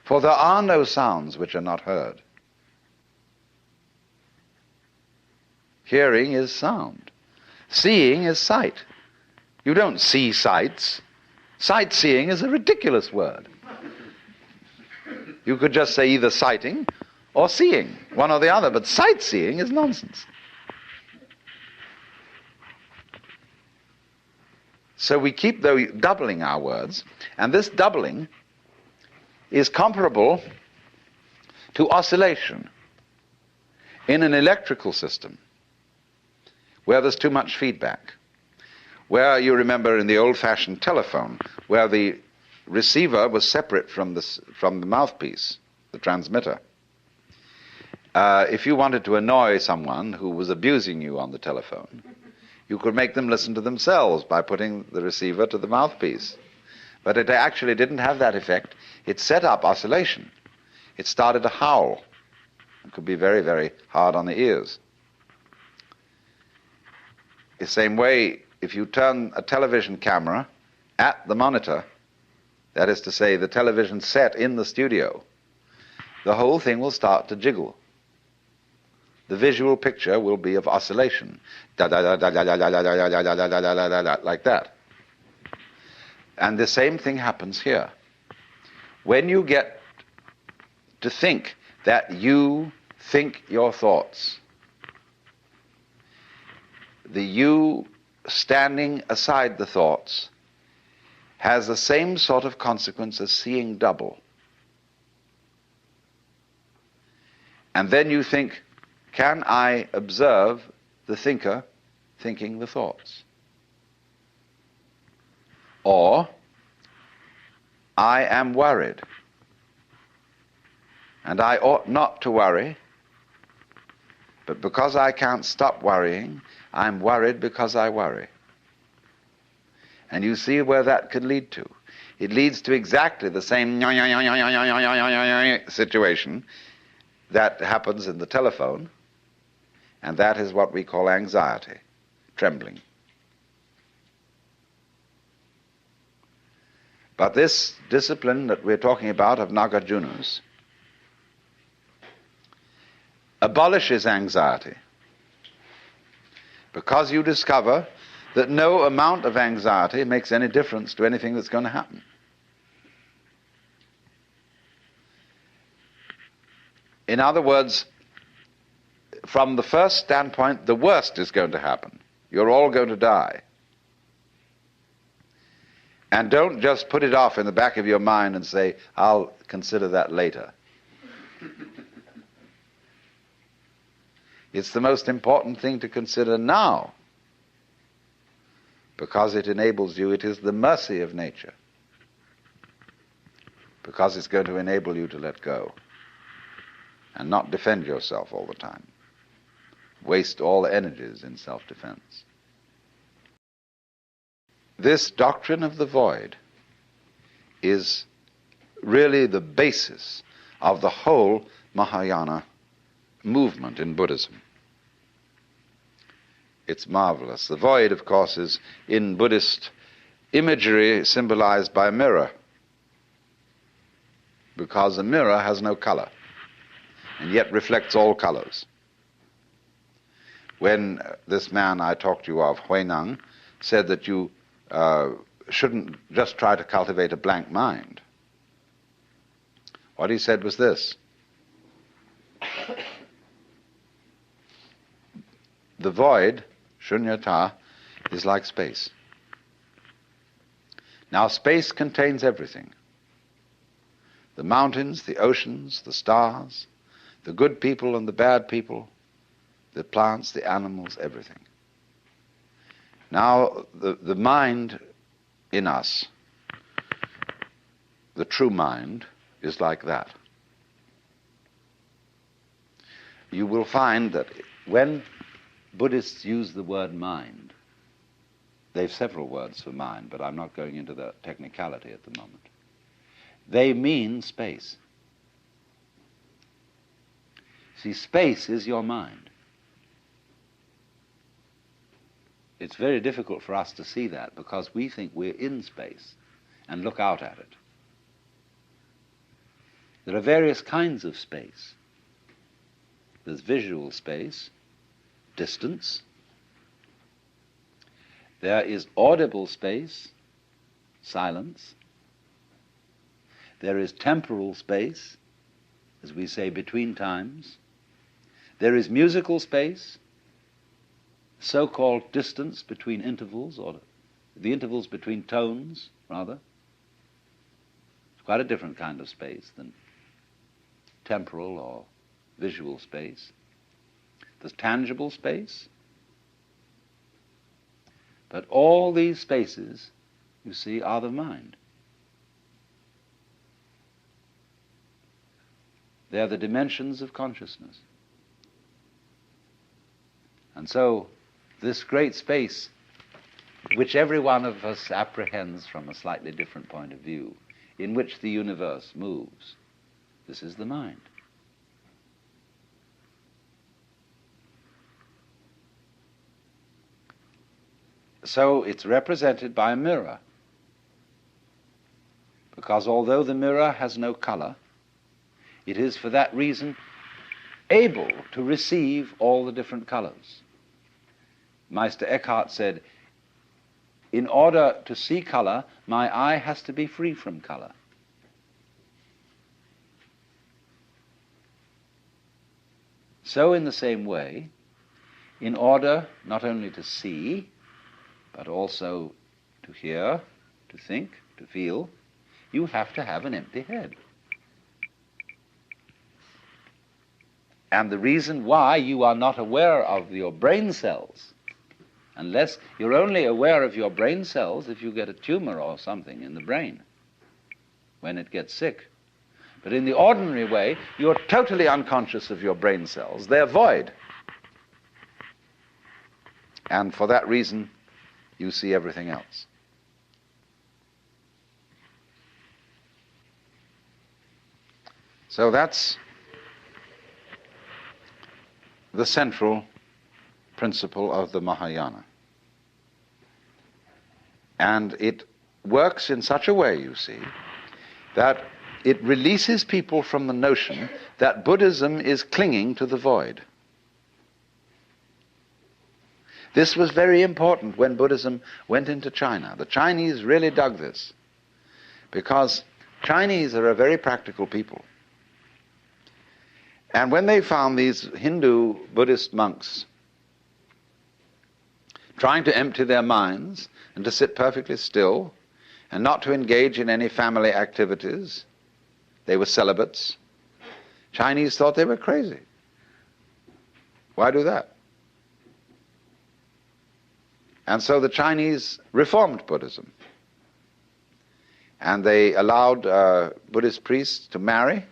for there are no sounds which are not heard. Hearing is sound. Seeing is sight. You don't see sights. Sightseeing is a ridiculous word. You could just say either sighting or seeing, one or the other, but sightseeing is nonsense. So we keep doubling our words, and this doubling is comparable to oscillation in an electrical system where there's too much feedback, where you remember in the old-fashioned telephone, where the receiver was separate from the mouthpiece, the transmitter. If you wanted to annoy someone who was abusing you on the telephone, you could make them listen to themselves by putting the receiver to the mouthpiece. But it actually didn't have that effect. It set up oscillation. It started to howl. It could be very, very hard on the ears. The same way, if you turn a television camera at the monitor, that is to say, the television set in the studio, the whole thing will start to jiggle. The visual picture will be of oscillation, like that. And the same thing happens here. When you get to think that you think your thoughts, the you standing aside the thoughts has the same sort of consequence as seeing double. And then you think, can I observe the thinker thinking the thoughts? Or, I am worried, and I ought not to worry, but because I can't stop worrying, I'm worried because I worry. And you see where that could lead to. It leads to exactly the same situation that happens in the telephone, and that is what we call anxiety, trembling. But this discipline that we're talking about of Nagarjuna's abolishes anxiety, because you discover that no amount of anxiety makes any difference to anything that's going to happen. In other words, from the first standpoint, the worst is going to happen. You're all going to die. And don't just put it off in the back of your mind and say, I'll consider that later. It's the most important thing to consider now, because it enables you, it is the mercy of nature, because it's going to enable you to let go and not defend yourself all the time, waste all energies in self-defense. This doctrine of the void is really the basis of the whole Mahayana movement in Buddhism. It's marvelous. The void, of course, is in Buddhist imagery symbolized by a mirror, because a mirror has no color and yet reflects all colors. When this man I talked to you of, Huineng, said that you shouldn't just try to cultivate a blank mind, what he said was this: the void, shunyata, is like space. Now, space contains everything: the mountains, the oceans, the stars, the good people and the bad people, the plants, the animals, everything. Now, the mind in us, the true mind, is like that. You will find that when Buddhists use the word mind, they've several words for mind, but I'm not going into the technicality at the moment. They mean space. See, space is your mind. It's very difficult for us to see that because we think we're in space and look out at it. There are various kinds of space. There's visual space, distance. There is audible space, silence. There is temporal space, as we say, between times. There is musical space, so-called distance between intervals, or the intervals between tones, rather. It's quite a different kind of space than temporal or visual space. There's tangible space. But all these spaces, you see, are the mind. They're the dimensions of consciousness. And so, this great space, which every one of us apprehends from a slightly different point of view, in which the universe moves, this is the mind. So it's represented by a mirror, because although the mirror has no color, it is for that reason able to receive all the different colors. Meister Eckhart said, in order to see color, my eye has to be free from color. So in the same way, in order not only to see, but also to hear, to think, to feel, you have to have an empty head. And the reason why you are not aware of your brain cells, unless you're only aware of your brain cells if you get a tumor or something in the brain, when it gets sick. But in the ordinary way, you're totally unconscious of your brain cells. They're void. And for that reason, you see everything else. So that's the central principle of the Mahayana. And it works in such a way, you see, that it releases people from the notion that Buddhism is clinging to the void. This was very important when Buddhism went into China. The Chinese really dug this, because Chinese are a very practical people. And when they found these Hindu Buddhist monks trying to empty their minds and to sit perfectly still and not to engage in any family activities, they were celibates, Chinese thought they were crazy. Why do that? And so the Chinese reformed Buddhism. And they allowed Buddhist priests to marry.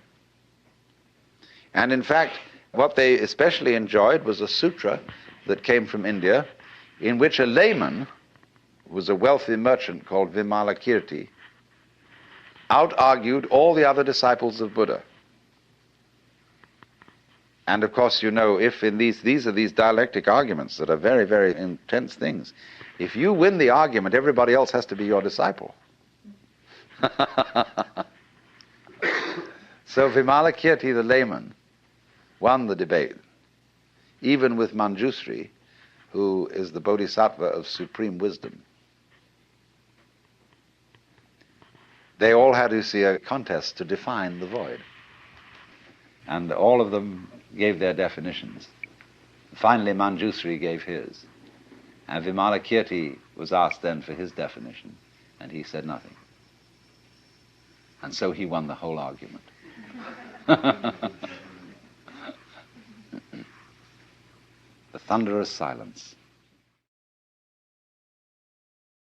And in fact, what they especially enjoyed was a sutra that came from India, in which a layman, who was a wealthy merchant called Vimalakirti, out-argued all the other disciples of Buddha. And of course, you know, if in these are these dialectic arguments that are very, very intense things, if you win the argument, everybody else has to be your disciple. So Vimalakirti, the layman, won the debate, even with Manjusri, who is the bodhisattva of supreme wisdom. They all had to see a contest to define the void. And all of them gave their definitions. Finally, Manjusri gave his. And Vimalakirti was asked then for his definition, and he said nothing. And so he won the whole argument. The thunderous silence.